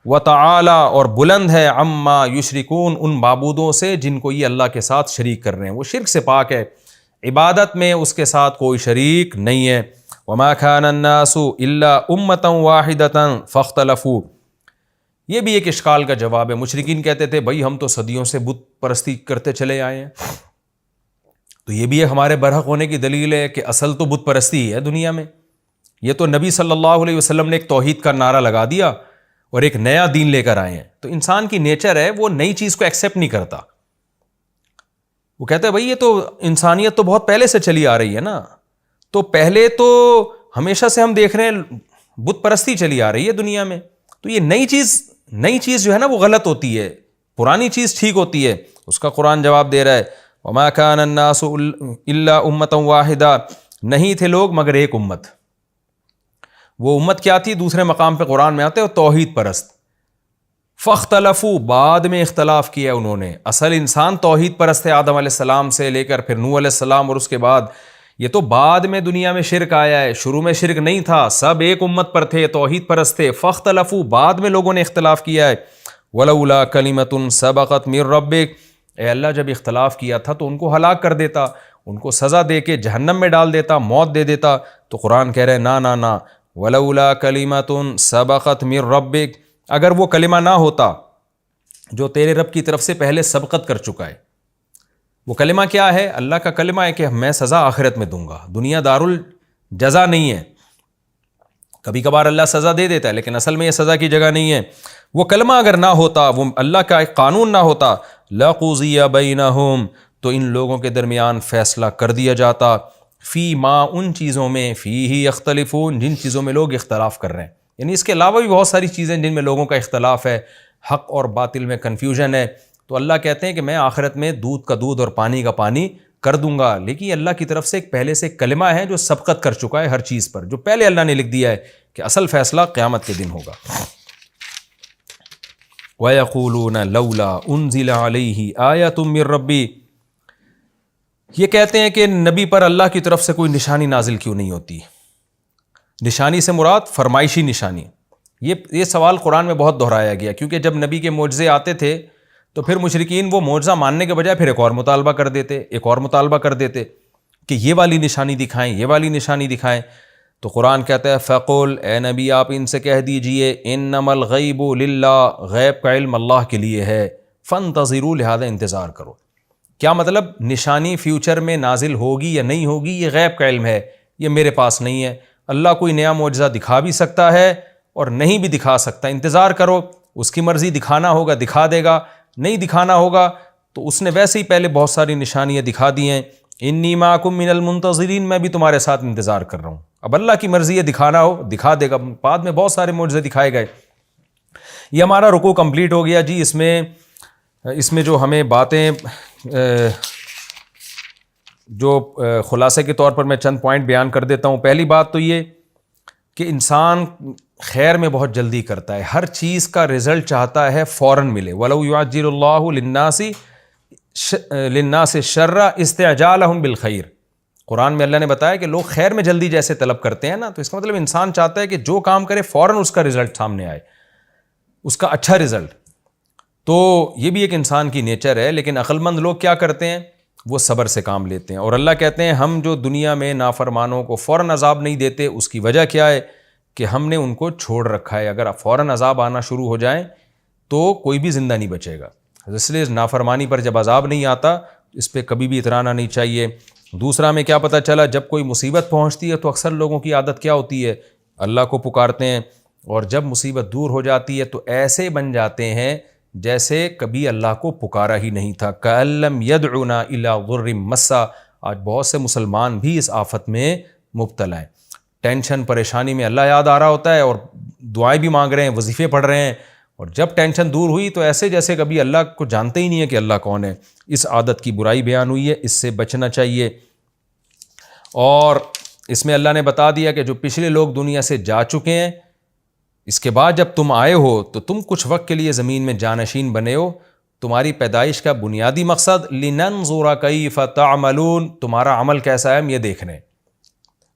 وتعالی، اور بلند ہے، عما یشرکون، ان معبودوں سے جن کو یہ اللہ کے ساتھ شریک کر رہے ہیں. وہ شرک سے پاک ہے، عبادت میں اس کے ساتھ کوئی شریک نہیں ہے. وما كان الناس الا امة واحدة فاختلفوا، یہ بھی ایک اشکال کا جواب ہے. مشرکین کہتے تھے بھائی ہم تو صدیوں سے بت پرستی کرتے چلے آئے ہیں، تو یہ بھی ایک ہمارے برحق ہونے کی دلیل ہے کہ اصل تو بت پرستی ہی ہے دنیا میں. یہ تو نبی صلی اللہ علیہ وسلم نے ایک توحید کا نعرہ لگا دیا اور ایک نیا دین لے کر آئے ہیں. تو انسان کی نیچر ہے وہ نئی چیز کو ایکسیپٹ نہیں کرتا. وہ کہتا ہے بھائی یہ تو انسانیت تو بہت پہلے سے چلی آ رہی ہے نا، تو پہلے تو ہمیشہ سے ہم دیکھ رہے ہیں بت پرستی چلی آ رہی ہے دنیا میں، تو یہ نئی چیز جو ہے نا وہ غلط ہوتی ہے، پرانی چیز ٹھیک ہوتی ہے. اس کا قرآن جواب دے رہا ہے وما كان الناس الا امة واحدة، نہیں تھے لوگ مگر ایک امت. وہ امت کیا تھی؟ دوسرے مقام پہ قرآن میں آتے ہیں توحید پرست. فاختلفوا، بعد میں اختلاف کیا انہوں نے. اصل انسان توحید پرست ہے آدم علیہ السلام سے لے کر پھر نوح علیہ السلام، اور اس کے بعد یہ تو بعد میں دنیا میں شرک آیا ہے. شروع میں شرک نہیں تھا، سب ایک امت پر تھے، توحید پرست تھے. فاختلفوا، بعد میں لوگوں نے اختلاف کیا ہے. ولولا کلمۃ سبقت من ربک، اے اللہ جب اختلاف کیا تھا تو ان کو ہلاک کر دیتا، ان کو سزا دے کے جہنم میں ڈال دیتا، موت دے دیتا. تو قرآن کہہ رہے ہیں نا، ولولا کلمۃ سبقت من ربک، اگر وہ کلمہ نہ ہوتا جو تیرے رب کی طرف سے پہلے سبقت کر چکا ہے۔ وہ کلمہ کیا ہے؟ اللہ کا کلمہ ہے کہ میں سزا آخرت میں دوں گا، دنیا دار الجزا نہیں ہے۔ کبھی کبھار اللہ سزا دے دیتا ہے لیکن اصل میں یہ سزا کی جگہ نہیں ہے۔ وہ کلمہ اگر نہ ہوتا، وہ اللہ کا ایک قانون نہ ہوتا، لَقُضِیَ بَیْنَهُمْ، تو ان لوگوں کے درمیان فیصلہ کر دیا جاتا، فی ما، ان چیزوں میں، فیہ یختلفون، جن چیزوں میں لوگ اختلاف کر رہے ہیں۔ یعنی اس کے علاوہ بھی بہت ساری چیزیں جن میں لوگوں کا اختلاف ہے، حق اور باطل میں کنفیوژن ہے، تو اللہ کہتے ہیں کہ میں آخرت میں دودھ کا دودھ اور پانی کا پانی کر دوں گا۔ لیکن یہ اللہ کی طرف سے ایک پہلے سے ایک کلمہ ہے جو سبقت کر چکا ہے ہر چیز پر، جو پہلے اللہ نے لکھ دیا ہے کہ اصل فیصلہ قیامت کے دن ہوگا۔ وَيَقُولُونَ لَوْلَا أُنزِلَ عَلَيْهِ آیَةٌ مِّن رَّبِّهِ، یہ کہتے ہیں کہ نبی پر اللہ کی طرف سے کوئی نشانی نازل کیوں نہیں ہوتی؟ نشانی سے مراد فرمائشی نشانی۔ یہ سوال قرآن میں بہت دہرایا گیا، کیونکہ جب نبی کے معجزے آتے تھے تو پھر مشرکین وہ معجزہ ماننے کے بجائے پھر ایک اور مطالبہ کر دیتے کہ یہ والی نشانی دکھائیں، یہ والی نشانی دکھائیں۔ تو قرآن کہتا ہے فَقُلْ، اے نبی آپ ان سے کہہ دیجئے، اِنَّمَا الْغَيْبُ لِلَّهِ، غیب کا علم اللہ کے لیے ہے، فَانْتَظِرُوا، لہذا انتظار کرو۔ کیا مطلب؟ نشانی فیوچر میں نازل ہوگی یا نہیں ہوگی یہ غیب کا علم ہے، یہ میرے پاس نہیں ہے۔ اللہ کوئی نیا معجزہ دکھا بھی سکتا ہے اور نہیں بھی دکھا سکتا، انتظار کرو، اس کی مرضی، دکھانا ہوگا دکھا دے گا، نہیں دکھانا ہوگا تو اس نے ویسے ہی پہلے بہت ساری نشانیاں دکھا دی ہیں۔ انی معکم من المنتظرین، میں بھی تمہارے ساتھ انتظار کر رہا ہوں۔ اب اللہ کی مرضی ہے، دکھانا ہو دکھا دے گا۔ بعد میں بہت سارے معجزے دکھائے گئے۔ یہ ہمارا رکوع کمپلیٹ ہو گیا جی۔ اس میں جو ہمیں باتیں جو خلاصے کے طور پر میں چند پوائنٹ بیان کر دیتا ہوں۔ پہلی بات تو یہ کہ انسان خیر میں بہت جلدی کرتا ہے، ہر چیز کا رزلٹ چاہتا ہے فوراً ملے۔ وَلَوْ يُعَجِّلُ اللَّهُ لِلنَّاسِ الشَّرَّ اسْتِعْجَالَهُمْ بِالْخَيْرِ، قرآن میں اللہ نے بتایا کہ لوگ خیر میں جلدی جیسے طلب کرتے ہیں نا، تو اس کا مطلب انسان چاہتا ہے کہ جو کام کرے فوراً اس کا رزلٹ سامنے آئے، اس کا اچھا رزلٹ۔ تو یہ بھی ایک انسان کی نیچر ہے، لیکن عقل مند لوگ کیا کرتے ہیں؟ وہ صبر سے کام لیتے ہیں۔ اور اللہ کہتے ہیں ہم جو دنیا میں نافرمانوں کو فوراً عذاب نہیں دیتے، اس کی وجہ کیا ہے؟ کہ ہم نے ان کو چھوڑ رکھا ہے۔ اگر فوراً عذاب آنا شروع ہو جائیں تو کوئی بھی زندہ نہیں بچے گا۔ اس لیے نافرمانی پر جب عذاب نہیں آتا اس پہ کبھی بھی اترانا نہیں چاہیے۔ دوسرا میں کیا پتہ چلا، جب کوئی مصیبت پہنچتی ہے تو اکثر لوگوں کی عادت کیا ہوتی ہے؟ اللہ کو پکارتے ہیں، اور جب مصیبت دور ہو جاتی ہے تو ایسے بن جاتے ہیں جیسے کبھی اللہ کو پکارا ہی نہیں تھا۔ كَأَن لَّمْ يَدْعُنَا إِلَىٰ ضُرٍّ مَّسَّ، آج بہت سے مسلمان بھی اس آفت میں مبتلا ہیں۔ ٹینشن پریشانی میں اللہ یاد آ رہا ہوتا ہے اور دعائیں بھی مانگ رہے ہیں، وظیفے پڑھ رہے ہیں، اور جب ٹینشن دور ہوئی تو ایسے جیسے کبھی اللہ کو جانتے ہی نہیں ہے کہ اللہ کون ہے۔ اس عادت کی برائی بیان ہوئی ہے، اس سے بچنا چاہیے۔ اور اس میں اللہ نے بتا دیا کہ جو پچھلے لوگ دنیا سے جا چکے ہیں، اس کے بعد جب تم آئے ہو تو تم کچھ وقت کے لیے زمین میں جانشین بنے ہو۔ تمہاری پیدائش کا بنیادی مقصد لِنَنظُرَ كَيْفَ تَعْمَلُونَ، تمہارا عمل کیسا ہے ہم یہ دیکھ رہے ہیں۔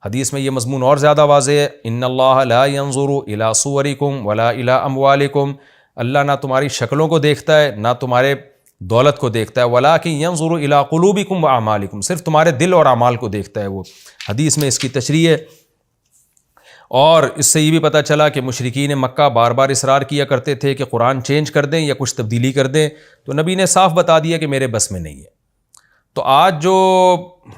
حدیث میں یہ مضمون اور زیادہ واضح ہے، ان اللہ لا ينظر الى صورکم ولا الى اموالکم، اللہ نہ تمہاری شکلوں کو دیکھتا ہے نہ تمہارے دولت کو دیکھتا ہے، ولکن ينظر الى قلوبکم واعمالکم، صرف تمہارے دل اور اعمال کو دیکھتا ہے وہ۔ حدیث میں اس کی تشریح ہے۔ اور اس سے یہ بھی پتہ چلا کہ مشرکین مکہ بار بار اصرار کیا کرتے تھے کہ قرآن چینج کر دیں یا کچھ تبدیلی کر دیں، تو نبی نے صاف بتا دیا کہ میرے بس میں نہیں ہے۔ تو آج جو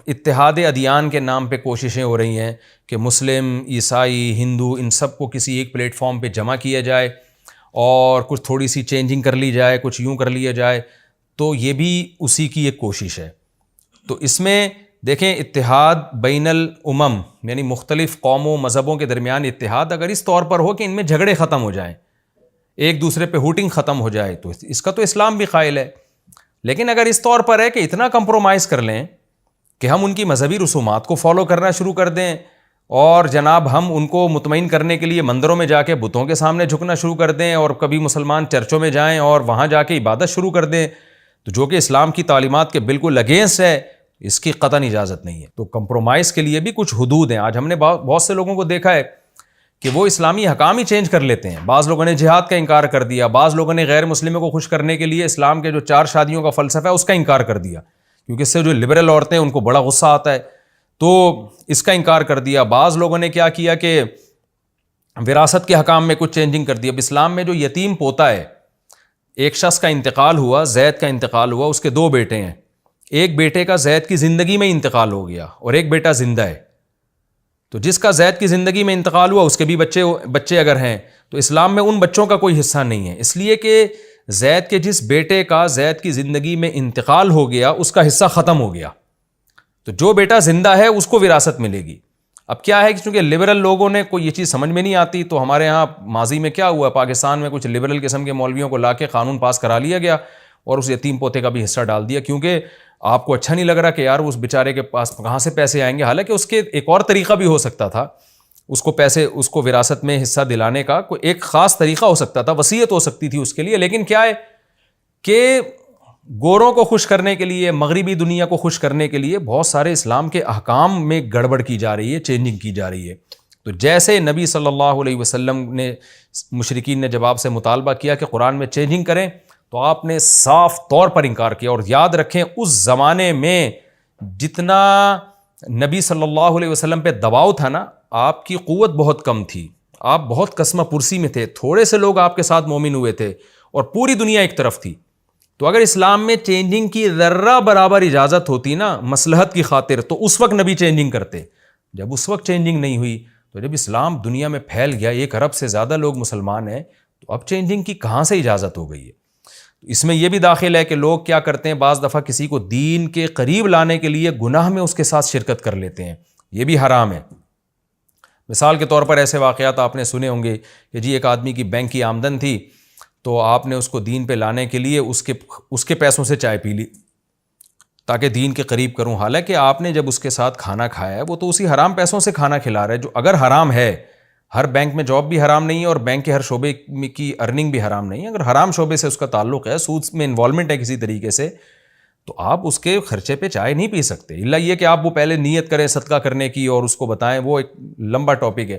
اتحاد ادیان کے نام پہ کوششیں ہو رہی ہیں کہ مسلم، عیسائی، ہندو، ان سب کو کسی ایک پلیٹ فارم پہ جمع کیا جائے اور کچھ تھوڑی سی چینجنگ کر لی جائے، کچھ یوں کر لیا جائے، تو یہ بھی اسی کی ایک کوشش ہے۔ تو اس میں دیکھیں اتحاد بین الامم، یعنی مختلف قوموں مذہبوں کے درمیان اتحاد اگر اس طور پر ہو کہ ان میں جھگڑے ختم ہو جائیں، ایک دوسرے پہ ہوٹنگ ختم ہو جائے، تو اس کا تو اسلام بھی قائل ہے۔ لیکن اگر اس طور پر ہے کہ اتنا کمپرومائز کر لیں کہ ہم ان کی مذہبی رسومات کو فالو کرنا شروع کر دیں، اور جناب ہم ان کو مطمئن کرنے کے لیے مندروں میں جا کے بتوں کے سامنے جھکنا شروع کر دیں، اور کبھی مسلمان چرچوں میں جائیں اور وہاں جا کے عبادت شروع کر دیں، تو جو کہ اسلام کی تعلیمات کے بالکل اگینسٹ ہے، اس کی قطعاً اجازت نہیں ہے۔ تو کمپرومائز کے لیے بھی کچھ حدود ہیں۔ آج ہم نے بہت سے لوگوں کو دیکھا ہے کہ وہ اسلامی حکام ہی چینج کر لیتے ہیں۔ بعض لوگوں نے جہاد کا انکار کر دیا، بعض لوگوں نے غیر مسلموں کو خوش کرنے کے لیے اسلام کے جو 4 شادیوں کا فلسفہ ہے اس کا انکار کر دیا، کیونکہ اس سے جو لبرل عورتیں ہیں ان کو بڑا غصہ آتا ہے، تو اس کا انکار کر دیا۔ بعض لوگوں نے کیا کیا کہ وراثت کے حکام میں کچھ چینجنگ کر دی۔ اب اسلام میں جو یتیم پوتا ہے، ایک شخص کا انتقال ہوا، زید کا انتقال ہوا، اس کے 2 بیٹے ہیں، ایک بیٹے کا زید کی زندگی میں انتقال ہو گیا اور ایک بیٹا زندہ ہے، تو جس کا زید کی زندگی میں انتقال ہوا اس کے بھی بچے اگر ہیں تو اسلام میں ان بچوں کا کوئی حصہ نہیں ہے، اس لیے کہ زید کے جس بیٹے کا زید کی زندگی میں انتقال ہو گیا اس کا حصہ ختم ہو گیا، تو جو بیٹا زندہ ہے اس کو وراثت ملے گی۔ اب کیا ہے کہ چونکہ لبرل لوگوں نے کوئی یہ چیز سمجھ میں نہیں آتی، تو ہمارے ہاں ماضی میں کیا ہوا، پاکستان میں کچھ لبرل قسم کے مولویوں کو لا کے قانون پاس کرا لیا گیا اور اس یتیم پوتے کا بھی حصہ ڈال دیا، کیونکہ آپ کو اچھا نہیں لگ رہا کہ یار اس بیچارے کے پاس کہاں سے پیسے آئیں گے، حالانکہ اس کے ایک اور طریقہ بھی ہو سکتا تھا، اس کو پیسے، اس کو وراثت میں حصہ دلانے کا کوئی ایک خاص طریقہ ہو سکتا تھا، وصیت ہو سکتی تھی اس کے لیے، لیکن کیا ہے کہ گوروں کو خوش کرنے کے لیے، مغربی دنیا کو خوش کرنے کے لیے بہت سارے اسلام کے احکام میں گڑبڑ کی جا رہی ہے، چینجنگ کی جا رہی ہے۔ تو جیسے نبی صلی اللہ علیہ وسلم نے، مشرکین نے جب آپ سے مطالبہ کیا کہ قرآن میں چینجنگ کریں تو آپ نے صاف طور پر انکار کیا، اور یاد رکھیں اس زمانے میں جتنا نبی صلی اللہ علیہ وسلم پہ دباؤ تھا نا، آپ کی قوت بہت کم تھی، آپ بہت کسمہ پرسی میں تھے، تھوڑے سے لوگ آپ کے ساتھ مومن ہوئے تھے اور پوری دنیا ایک طرف تھی۔ تو اگر اسلام میں چینجنگ کی ذرہ برابر اجازت ہوتی نا مصلحت کی خاطر، تو اس وقت نبی چینجنگ کرتے، جب اس وقت چینجنگ نہیں ہوئی، تو جب اسلام دنیا میں پھیل گیا، 1 ارب سے زیادہ لوگ مسلمان ہیں، تو اب چینجنگ کی کہاں سے اجازت ہو گئی ہے؟ اس میں یہ بھی داخل ہے کہ لوگ کیا کرتے ہیں، بعض دفعہ کسی کو دین کے قریب لانے کے لیے گناہ میں اس کے ساتھ شرکت کر لیتے ہیں، یہ بھی حرام ہے۔ مثال کے طور پر ایسے واقعات آپ نے سنے ہوں گے کہ جی ایک آدمی کی بینک کی آمدن تھی، تو آپ نے اس کو دین پہ لانے کے لیے اس کے پیسوں سے چائے پی لی تاکہ دین کے قریب کروں، حالانکہ آپ نے جب اس کے ساتھ کھانا کھایا ہے وہ تو اسی حرام پیسوں سے کھانا کھلا رہا ہے، جو اگر حرام ہے، ہر بینک میں جاب بھی حرام نہیں ہے اور بینک کے ہر شعبے کی ارننگ بھی حرام نہیں ہے، اگر حرام شعبے سے اس کا تعلق ہے، سود میں انوالومنٹ ہے کسی طریقے سے، تو آپ اس کے خرچے پہ چائے نہیں پی سکتے، الا یہ کہ آپ وہ پہلے نیت کریں صدقہ کرنے کی اور اس کو بتائیں، وہ ایک لمبا ٹاپک ہے۔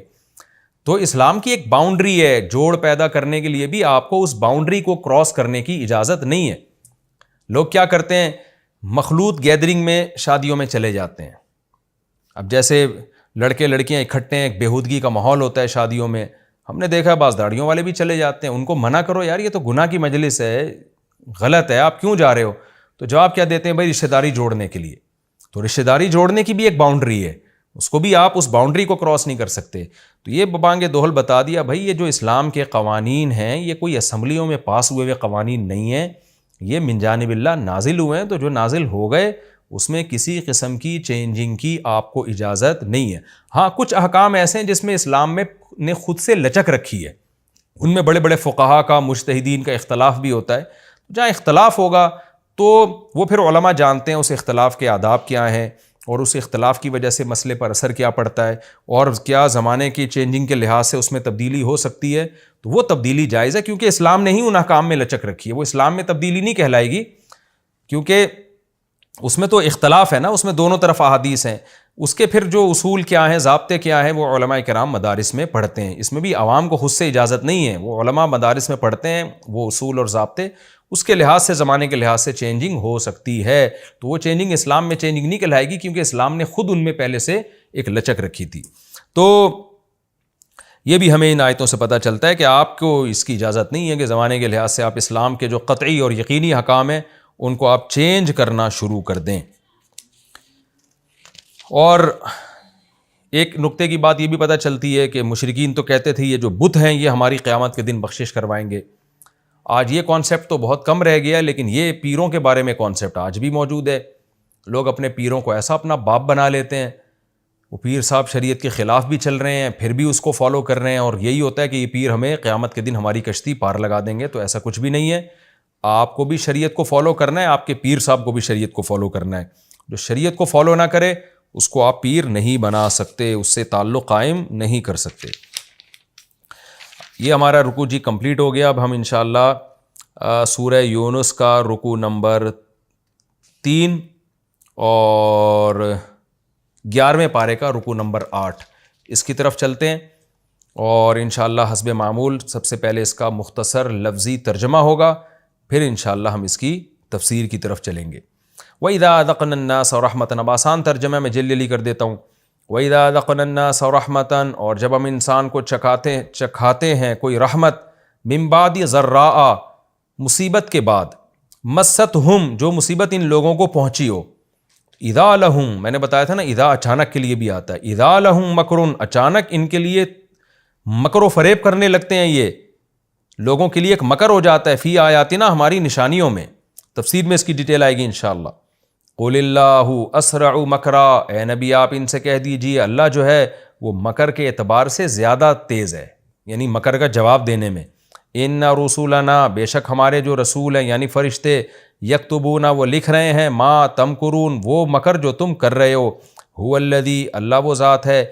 تو اسلام کی ایک باؤنڈری ہے، جوڑ پیدا کرنے کے لیے بھی آپ کو اس باؤنڈری کو کراس کرنے کی اجازت نہیں ہے۔ لوگ کیا کرتے ہیں، مخلوط گیدرنگ میں شادیوں میں چلے جاتے ہیں، اب جیسے لڑکے لڑکیاں اکٹھے ہیں، ایک بےہودگی کا ماحول ہوتا ہے شادیوں میں، ہم نے دیکھا بعض داڑھیوں والے بھی چلے جاتے ہیں، ان کو منع کرو یار یہ تو گناہ کی مجلس ہے، غلط ہے، آپ کیوں جا رہے ہو؟ تو جواب کیا دیتے ہیں، بھائی رشتہ داری جوڑنے کے لیے، تو رشتہ داری جوڑنے کی بھی ایک باؤنڈری ہے، اس کو بھی آپ اس باؤنڈری کو کراس نہیں کر سکتے۔ تو یہ ببانگ دوہل بتا دیا بھائی یہ جو اسلام کے قوانین ہیں یہ کوئی اسمبلیوں میں پاس ہوئے قوانین نہیں ہیں، یہ من جانب اللہ نازل ہوئے ہیں، تو جو نازل ہو گئے اس میں کسی قسم کی چینجنگ کی آپ کو اجازت نہیں ہے۔ ہاں کچھ احکام ایسے ہیں جس میں اسلام میں نے خود سے لچک رکھی ہے، ان میں بڑے بڑے فقہا کا، مجتہدین کا اختلاف بھی ہوتا ہے، جہاں اختلاف ہوگا تو وہ پھر علماء جانتے ہیں اس اختلاف کے آداب کیا ہیں اور اس اختلاف کی وجہ سے مسئلے پر اثر کیا پڑتا ہے اور کیا زمانے کی چینجنگ کے لحاظ سے اس میں تبدیلی ہو سکتی ہے، تو وہ تبدیلی جائز ہے، کیونکہ اسلام نے ہی ان احکام میں لچک رکھی ہے، وہ اسلام میں تبدیلی نہیں کہلائے گی، کیونکہ اس میں تو اختلاف ہے نا، اس میں دونوں طرف احادیث ہیں، اس کے پھر جو اصول کیا ہیں، ضابطے کیا ہیں، وہ علماء کرام مدارس میں پڑھتے ہیں، اس میں بھی عوام کو خود سے اجازت نہیں ہے، وہ علماء مدارس میں پڑھتے ہیں وہ اصول اور ضابطے، اس کے لحاظ سے، زمانے کے لحاظ سے چینجنگ ہو سکتی ہے، تو وہ چینجنگ اسلام میں چینجنگ نہیں کہلائے گی، کیونکہ اسلام نے خود ان میں پہلے سے ایک لچک رکھی تھی۔ تو یہ بھی ہمیں ان آیتوں سے پتہ چلتا ہے کہ آپ کو اس کی اجازت نہیں ہے کہ زمانے کے لحاظ سے آپ اسلام کے جو قطعی اور یقینی احکام ہیں ان کو آپ چینج کرنا شروع کر دیں۔ اور ایک نقطے کی بات یہ بھی پتہ چلتی ہے کہ مشرکین تو کہتے تھے یہ جو بت ہیں یہ ہماری قیامت کے دن بخشش کروائیں گے، آج یہ کانسیپٹ تو بہت کم رہ گیا ہے، لیکن یہ پیروں کے بارے میں کانسیپٹ آج بھی موجود ہے، لوگ اپنے پیروں کو ایسا اپنا باپ بنا لیتے ہیں، وہ پیر صاحب شریعت کے خلاف بھی چل رہے ہیں پھر بھی اس کو فالو کر رہے ہیں، اور یہی ہوتا ہے کہ یہ پیر ہمیں قیامت کے دن ہماری کشتی پار لگا دیں گے، تو ایسا کچھ بھی نہیں ہے، آپ کو بھی شریعت کو فالو کرنا ہے، آپ کے پیر صاحب کو بھی شریعت کو فالو کرنا ہے، جو شریعت کو فالو نہ کرے اس کو آپ پیر نہیں بنا سکتے، اس سے تعلق قائم نہیں کر سکتے۔ یہ ہمارا رکوع جی کمپلیٹ ہو گیا، اب ہم انشاءاللہ سورہ یونس کا رکوع نمبر 3 اور 11ویں پارے کا رکوع نمبر 8 اس کی طرف چلتے ہیں، اور انشاءاللہ حسب معمول سب سے پہلے اس کا مختصر لفظی ترجمہ ہوگا، پھر انشاءاللہ ہم اس کی تفسیر کی طرف چلیں گے۔ وَإِذَا أَذَقْنَا النَّاسَ رَحْمَةً، اب آسان ترجمہ میں جلدی کر دیتا ہوں، وَإِذَا أَذَقْنَا النَّاسَ رَحْمَةً، اور جب ہم انسان کو چکھاتے ہیں کوئی رحمت، مِن بَعْدِ ضَرَّاءَ، مصیبت کے بعد، مستہم جو مصیبت ان لوگوں کو پہنچی ہو، اذا لہم میں نے بتایا تھا نا اذا اچانک کے لیے بھی آتا ہے، اذا لہم مکرن اچانک ان کے لیے مکر و فریب کرنے لگتے ہیں، یہ لوگوں کے لیے ایک مکر ہو جاتا ہے، فی آیاتنا ہماری نشانیوں میں، تفسیر میں اس کی ڈیٹیل آئے گی انشاءاللہ۔ قل اللہ اسرع مکرا، اے نبی آپ ان سے کہہ دیجیے اللہ جو ہے وہ مکر کے اعتبار سے زیادہ تیز ہے، یعنی مکر کا جواب دینے میں۔ ان رسولنا بے شک ہمارے جو رسول ہیں یعنی فرشتے، یکتبون وہ لکھ رہے ہیں، ما تمکرون وہ مکر جو تم کر رہے ہو، هو الذی اللہ وہ ذات ہے،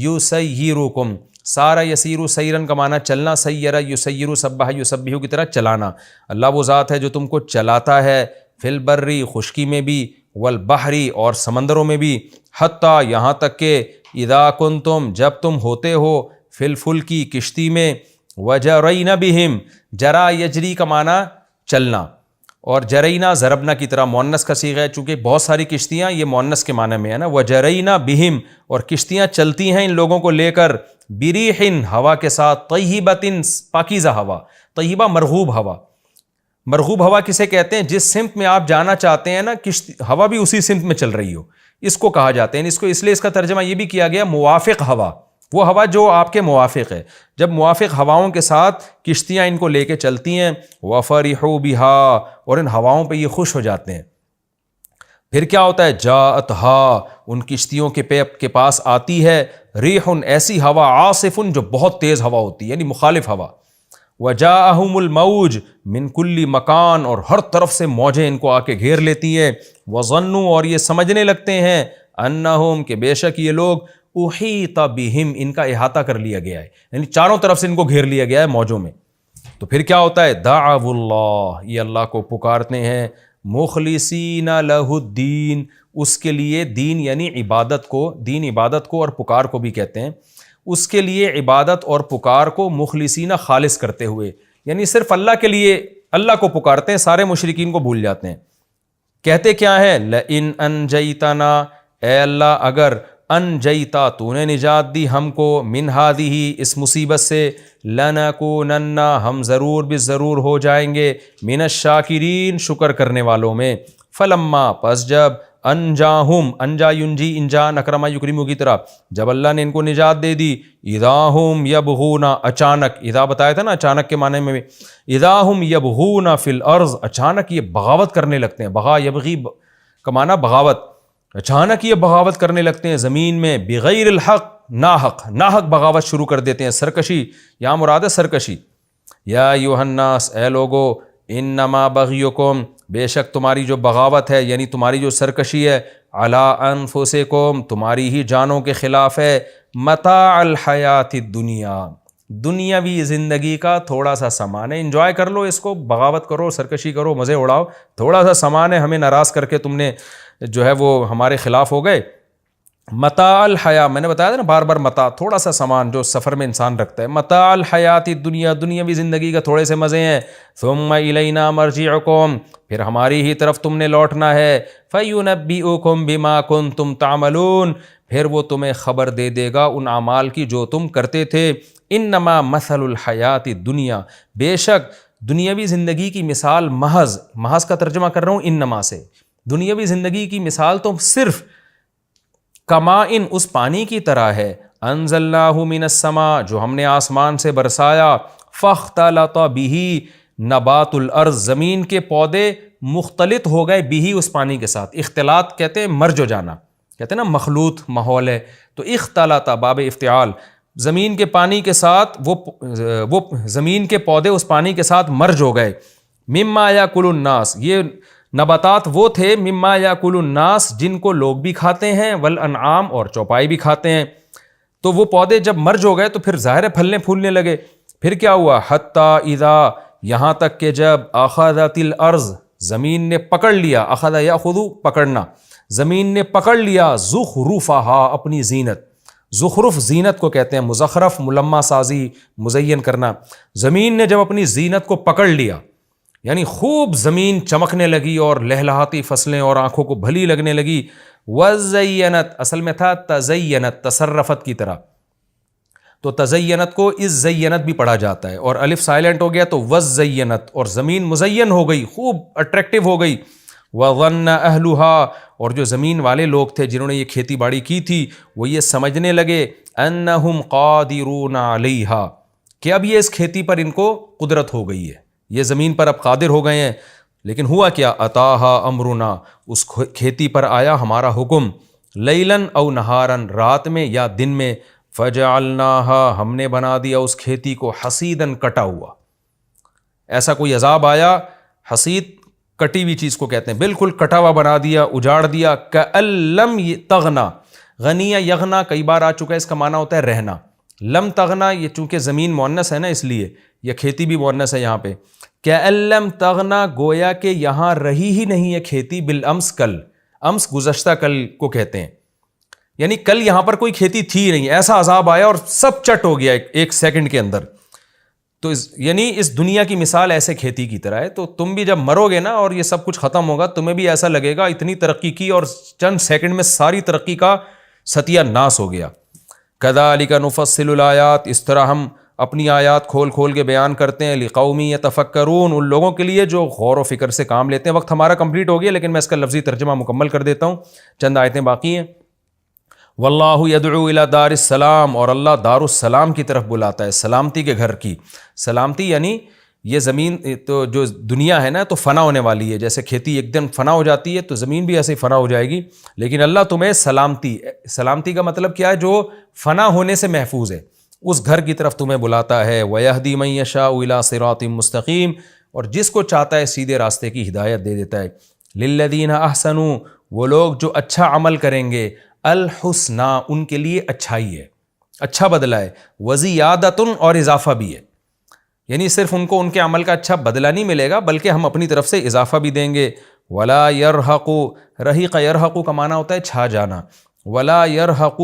یسیرکم سارا یسیرو سیرن کا معنی چلنا، سیرہ یسیرو سبح یسبحو کی طرح چلانا، اللہ وہ ذات ہے جو تم کو چلاتا ہے، فی البری خشکی میں بھی، والبحری اور سمندروں میں بھی، حتیٰ یہاں تک کہ اذا کنتم جب تم ہوتے ہو، فی الفلکی کشتی میں، وجرین بہم جرا یجری کا معنی چلنا، اور جرینا ضربنا کی طرح مؤنث کا صیغہ ہے، چونکہ بہت ساری کشتیاں یہ مؤنث کے معنی میں ہے نا، وجرینا بہم اور کشتیاں چلتی ہیں ان لوگوں کو لے کر، بریحن ہوا کے ساتھ، طیبۃ پاکیزہ ہوا، طیبہ مرغوب ہوا، مرغوب ہوا کسے کہتے ہیں؟ جس سمت میں آپ جانا چاہتے ہیں نا ہوا بھی اسی سمت میں چل رہی ہو، اس کو کہا جاتے ہیں، اس کو اس لیے اس کا ترجمہ یہ بھی کیا گیا موافق ہوا، وہ ہوا جو آپ کے موافق ہے، جب موافق ہواؤں کے ساتھ کشتیاں ان کو لے کے چلتی ہیں، وَفَرِحُوا بِهَا اور ان ہواؤں پہ یہ خوش ہو جاتے ہیں، پھر کیا ہوتا ہے؟ جاءتها ان کشتیوں کے پاس آتی ہے، ریح ایسی ہوا، عاصف جو بہت تیز ہوا ہوتی ہے یعنی مخالف ہوا، وجاءہم الموج من کل مکان اور ہر طرف سے موجیں ان کو آ کے گھیر لیتی ہیں، وظنوا اور یہ سمجھنے لگتے ہیں، انہم کہ بے شک یہ لوگ، احیط بہم ان کا احاطہ کر لیا گیا ہے، یعنی چاروں طرف سے ان کو گھیر لیا گیا ہے موجوں میں۔ تو پھر کیا ہوتا ہے؟ دعوا اللہ یہ اللہ کو پکارتے ہیں، مخلصین لہ الدین اس کے لیے، دین یعنی عبادت کو، دین عبادت کو اور پکار کو بھی کہتے ہیں، اس کے لیے عبادت اور پکار کو مخلصین خالص کرتے ہوئے، یعنی صرف اللہ کے لیے اللہ کو پکارتے ہیں، سارے مشرکین کو بھول جاتے ہیں۔ کہتے کیا ہے؟ لئن انجیتنا اے اللہ اگر انجیتا تو نے نجات دی ہم کو، من ہذہ اس مصیبت سے، لنکونن ہم ضرور بالضرور ہو جائیں گے، من الشاکرین شکر کرنے والوں میں، فلما پس جب، انجاہم انجا ینجی انجا نکرما یکرمو کی طرح، جب اللہ نے ان کو نجات دے دی، اذا ہم یبغون اچانک، اذا بتایا تھا نا اچانک کے معنی میں بھی، اذا ہم یبغون فی الارض اچانک یہ بغاوت کرنے لگتے ہیں، بغا یبغی کا معنی بغاوت، اچانک یہ بغاوت کرنے لگتے ہیں زمین میں، بغیر الحق ناحق بغاوت شروع کر دیتے ہیں، سرکشی یہاں مراد ہے سرکشی۔ یا ایھا الناس اے لوگو، انما بغیکم بے شک تمہاری جو بغاوت ہے یعنی تمہاری جو سرکشی ہے، علی انفسکم تمہاری ہی جانوں کے خلاف ہے، متاع الحیات الدنیا دنیاوی زندگی کا تھوڑا سا سامان ہے، انجوائے کر لو اس کو، بغاوت کرو، سرکشی کرو، مزے اڑاؤ، تھوڑا سا سامان ہے، ہمیں ناراض کر کے تم نے جو ہے وہ ہمارے خلاف ہو گئے۔ متاع الحیات میں نے بتایا تھا نا بار بار، متاع تھوڑا سا سامان جو سفر میں انسان رکھتا ہے، متاع الحیات الدنیا دنیاوی زندگی کا تھوڑے سے مزے ہیں، ثم الینا مرجعکم پھر ہماری ہی طرف تم نے لوٹنا ہے، فینبئکم بما کنتم تعملون پھر وہ تمہیں خبر دے دے گا ان اعمال کی جو تم کرتے تھے۔ انما مثل الحیات الدنیا بے شک دنیاوی زندگی کی مثال، محض کا ترجمہ کر رہا ہوں انما سے، دنیاوی زندگی کی مثال تو صرف کمائن اس پانی کی طرح ہے، انزلناہ من السماء جو ہم نے آسمان سے برسایا، فاختلط بہ نبات الارض زمین کے پودے مختلط ہو گئے بہ اس پانی کے ساتھ، اختلاط کہتے ہیں مرج ہو جانا، کہتے ہیں نا مخلوط ماحول ہے، تو اختلط باب افتعال زمین کے پانی کے ساتھ، وہ زمین کے پودے اس پانی کے ساتھ مرج ہو گئے، مما یاکل الناس یہ نباتات وہ تھے، مما یاکل الناس جن کو لوگ بھی کھاتے ہیں، والانعام اور چوپائی بھی کھاتے ہیں، تو وہ پودے جب مرج ہو گئے تو پھر ظاہر ہے پھلنے پھولنے لگے، پھر کیا ہوا؟ حتی اذا یہاں تک کہ جب اخذت الارض زمین نے پکڑ لیا، اخذ یاخذ پکڑنا، زمین نے پکڑ لیا، زخرفہا اپنی زینت، زخرف زینت کو کہتے ہیں، مزخرف ملمع سازی مزین کرنا، زمین نے جب اپنی زینت کو پکڑ لیا یعنی خوب زمین چمکنے لگی اور لہلہاتی فصلیں اور آنکھوں کو بھلی لگنے لگی، وزینت اصل میں تھا تزینت تصرفت کی طرح، تو تزینت کو از زینت بھی پڑھا جاتا ہے، اور الف سائلنٹ ہو گیا تو وزینت، اور زمین مزین ہو گئی، خوب اٹریکٹیو ہو گئی۔ وظن اہلھا، اور جو زمین والے لوگ تھے جنہوں نے یہ کھیتی باڑی کی تھی وہ یہ سمجھنے لگے انہم قادرون علیہا، کہ اب یہ اس کھیتی پر ان کو قدرت ہو گئی ہے، یہ زمین پر اب قادر ہو گئے ہیں۔ لیکن ہوا کیا؟ اتاہا امرنا، اس کھیتی پر آیا ہمارا حکم، لیلاً او نہاراً، رات میں یا دن میں، فجعلناہا، ہم نے بنا دیا اس کھیتی کو حصیداً، کٹا ہوا۔ ایسا کوئی عذاب آیا، حصید کٹی ہوئی چیز کو کہتے ہیں، بالکل کٹا ہوا بنا دیا، اجاڑ دیا۔ کأن لم تغنا، غنیہ یغنا کئی بار آ چکا ہے، اس کا معنی ہوتا ہے رہنا۔ لم تغنا، یہ چونکہ زمین مؤنث ہے نا اس لیے، یہ کھیتی بھی مؤنث ہے یہاں پہ۔ کأن لم تغنا، گویا کہ یہاں رہی ہی نہیں ہے کھیتی، بالامس، کل، امس گزشتہ کل کو کہتے ہیں، یعنی کل یہاں پر کوئی کھیتی تھی نہیں، ایسا عذاب آیا اور سب چٹ ہو گیا ایک سیکنڈ کے اندر۔ تو یعنی اس دنیا کی مثال ایسے کھیتی کی طرح ہے۔ تو تم بھی جب مرو گے نا اور یہ سب کچھ ختم ہوگا، تمہیں بھی ایسا لگے گا اتنی ترقی کی اور چند سیکنڈ میں ساری ترقی کا ستیہ ناس ہو گیا۔ کذالک نفصل الآیات، اس طرح ہم اپنی آیات کھول کھول کے بیان کرتے ہیں، لقوم یتفکرون، ان لوگوں کے لیے جو غور و فکر سے کام لیتے ہیں۔ وقت ہمارا کمپلیٹ ہو گیا، لیکن میں اس کا لفظی ترجمہ مکمل کر دیتا ہوں، چند آیتیں باقی ہیں۔ واللہ یدعو الی دار السلام، اور اللہ دار السلام کی طرف بلاتا ہے، سلامتی کے گھر کی۔ سلامتی یعنی یہ زمین تو جو دنیا ہے نا تو فنا ہونے والی ہے، جیسے کھیتی ایک دن فنا ہو جاتی ہے تو زمین بھی ایسے ہی فنا ہو جائے گی، لیکن اللہ تمہیں سلامتی کا مطلب کیا ہے؟ جو فنا ہونے سے محفوظ ہے، اس گھر کی طرف تمہیں بلاتا ہے۔ وَيَهْدِي مَن يَشَاءُ إِلَىٰ صِرَاطٍ مُسْتَقِيمٍ، اور جس کو چاہتا ہے سیدھے راستے کی ہدایت دے دیتا ہے۔ لِلَّذِينَ أَحْسَنُوا، وہ لوگ جو اچھا عمل کریں گے، الحسنہ، ان کے لیے اچھائی ہے، اچھا بدلہ ہے، وزیادۃ، اور اضافہ بھی ہے، یعنی صرف ان کو ان کے عمل کا اچھا بدلہ نہیں ملے گا بلکہ ہم اپنی طرف سے اضافہ بھی دیں گے۔ ولا یرحق، رحیق یرحق کا معنی ہوتا ہے چھا جانا۔ ولا یرحق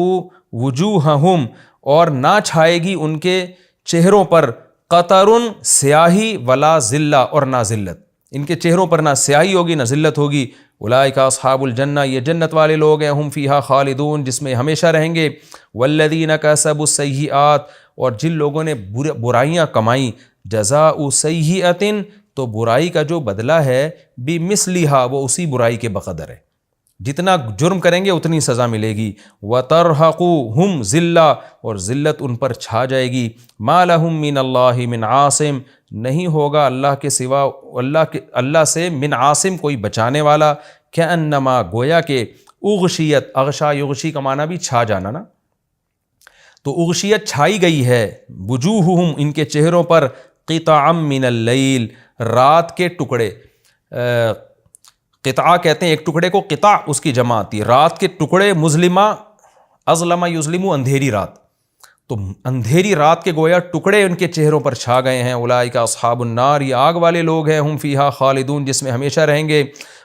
وجوہہم، اور نہ چھائے گی ان کے چہروں پر، قطر، سیاہی، ولا ذلہ، اور نہ ذلت، ان کے چہروں پر نہ سیاہی ہوگی نہ ذلت ہوگی۔ اولئک اصحاب الجنہ، یہ جنت والے لوگ ہیں، ہم فیہا خالدون، جس میں ہمیشہ رہیں گے۔ والذین کسبوا السیئات، اور جن لوگوں نے برائیاں کمائیں، جزاء سیئۃ، تو برائی کا جو بدلہ ہے، بمثلھا، وہ اسی برائی کے بقدر ہے، جتنا جرم کریں گے اتنی سزا ملے گی۔ وترہقہم ذلہ، اور ذلت ان پر چھا جائے گی۔ ما لہم من اللہ من عاصم، نہیں ہوگا اللہ کے سوا، اللہ سے من عاصم، کوئی بچانے والا۔ کأنما، گویا کہ، اغشیت، اغشا یغشی کا معنی بھی چھا جانا نا، تو اغشیت چھائی گئی ہے، وجوہہم، ان کے چہروں پر، قطعا من اللیل، رات کے ٹکڑے، قطعہ کہتے ہیں ایک ٹکڑے کو، قطع اس کی جمع آتی ہے، رات کے ٹکڑے، مظلمہ، اظلم یظلم، اندھیری رات، تو اندھیری رات کے گویا ٹکڑے ان کے چہروں پر چھا گئے ہیں۔ اولئک اصحاب النار، یہ آگ والے لوگ ہیں، ہم فیہا خالدون، جس میں ہمیشہ رہیں گے۔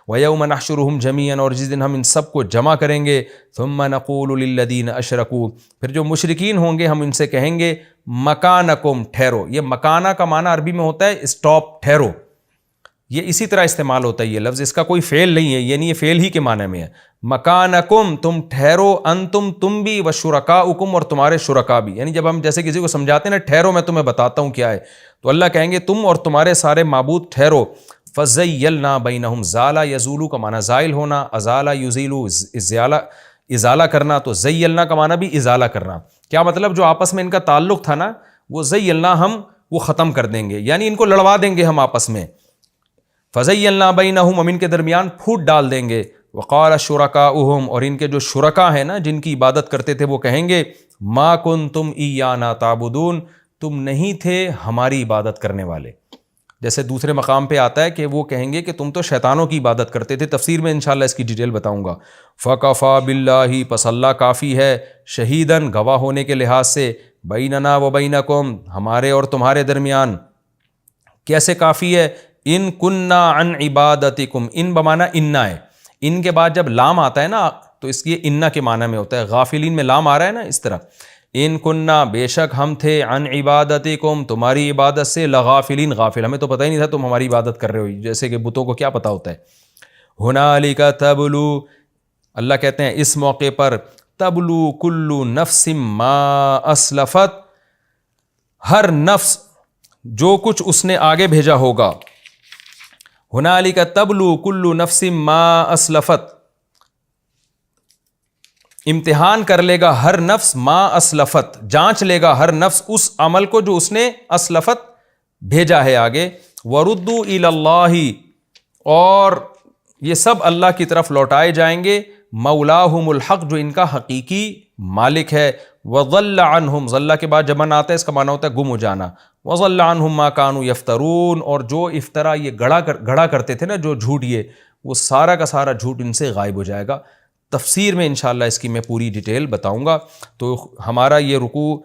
وَيَوْمَ نَحْشُرُهُمْ جَمِيعًا، اور جس دن ہم ان سب کو جمع کریں گے۔ ثُمَّ نَقُولُ لِلَّذِينَ أَشْرَكُوا، پھر جو مشرکین ہوں گے ہم ان سے کہیں گے، مکانکم، ٹھہرو۔ یہ مکانہ کا معنی عربی میں ہوتا ہے اسٹاپ، ٹھہرو، یہ اسی طرح استعمال ہوتا ہے یہ لفظ، اس کا کوئی فعل نہیں ہے، یعنی یہ فعل ہی کے معنی میں ہے۔ مکانکم، تم ٹھہرو، انتم، تم بھی، وشرکاؤکم، اور تمہارے شرکا بھی، یعنی جب ہم جیسے کسی کو سمجھاتے ہیں نا، ٹھہرو میں تمہیں بتاتا ہوں کیا ہے، تو اللہ کہیں گے تم اور تمہارے سارے معبود ٹھہرو۔ فَزَيَّلْنَا بَيْنَهُمْ، زَالَ یزول کا معنی زائل ہونا، ازالہ یزیل، ازالہ کرنا، تو زیلنا کا معنی بھی ازالہ کرنا۔ کیا مطلب؟ جو آپس میں ان کا تعلق تھا نا، وہ زیلنا، ہم وہ ختم کر دیں گے، یعنی ان کو لڑوا دیں گے ہم آپس میں۔ فَزَيَّلْنَا بَيْنَهُمْ، ہم ان کے درمیان پھوٹ ڈال دیں گے۔ وَقَالَ شُرَكَاؤُهُمْ، اور ان کے جو شرکا ہیں نا، جن کی عبادت کرتے تھے، وہ کہیں گے، مَا كُنْتُمْ إِيَّانَا تَعْبُدُونَ، تم نہیں تھے ہماری عبادت کرنے والے۔ جیسے دوسرے مقام پہ آتا ہے کہ وہ کہیں گے کہ تم تو شیطانوں کی عبادت کرتے تھے، تفسیر میں انشاءاللہ اس کی ڈیٹیل بتاؤں گا۔ فَكَفَى بِاللَّهِ، پس اللہ کافی ہے، شہیداً، گواہ ہونے کے لحاظ سے، بَيْنَنَا وَبَيْنَكُمْ، ہمارے اور تمہارے درمیان۔ کیسے کافی ہے؟ ان کننا عن عبادتکم، ان بمانا اننا ہے، ان کے بعد جب لام آتا ہے نا تو اس کی اننا کے معنی میں ہوتا ہے، غافلین میں لام آ رہا ہے نا، اس طرح، ان کننا، بے شک ہم تھے، عن عبادتکم، تمہاری عبادت سے، لغافلین، غافل، ہمیں تو پتہ ہی نہیں تھا تم ہماری عبادت کر رہے ہو، جیسے کہ بتوں کو کیا پتہ ہوتا ہے۔ ہنالک تبلو، اللہ کہتے ہیں اس موقع پر، تبلو کل نفس ما اسلفت، ہر نفس جو کچھ اس نے آگے بھیجا ہوگا. ہنالک تبلو کل نفس ما اسلفت, امتحان کر لے گا ہر نفس ما اسلفت, جانچ لے گا ہر نفس اس عمل کو جو اس نے اسلفت بھیجا ہے آگے. وردوا الی اللہ, اور یہ سب اللہ کی طرف لوٹائے جائیں گے. مولاہم الحق, جو ان کا حقیقی مالک ہے. وضل عنہم, ضلع کے بعد جب من آتا ہے اس کا معنی ہوتا ہے گم ہو جانا. وضل عنہم ما کانوا یفترون, اور جو افطرا یہ گڑا کرتے تھے نا, جو جھوٹ, یہ وہ سارا کا سارا جھوٹ ان سے غائب ہو جائے گا. تفسیر میں انشاءاللہ اس کی میں پوری ڈیٹیل بتاؤں گا. تو ہمارا یہ رکوع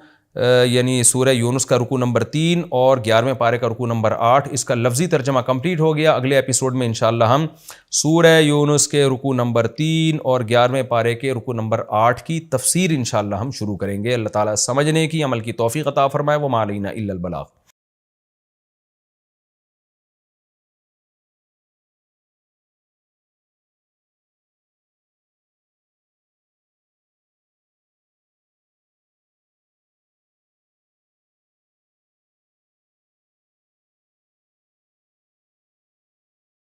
یعنی سورہ یونس کا رکوع نمبر 3 اور 11ویں پارے کا رکوع نمبر 8, اس کا لفظی ترجمہ کمپلیٹ ہو گیا. اگلے ایپیسوڈ میں انشاءاللہ ہم سورہ یونس کے رکوع نمبر 3 اور 11ویں پارے کے رکوع نمبر 8 کی تفسیر انشاءاللہ ہم شروع کریں گے. اللہ تعالیٰ سمجھنے کی, عمل کی توفیق عطا فرمائے. وما علینا الا البلاغ.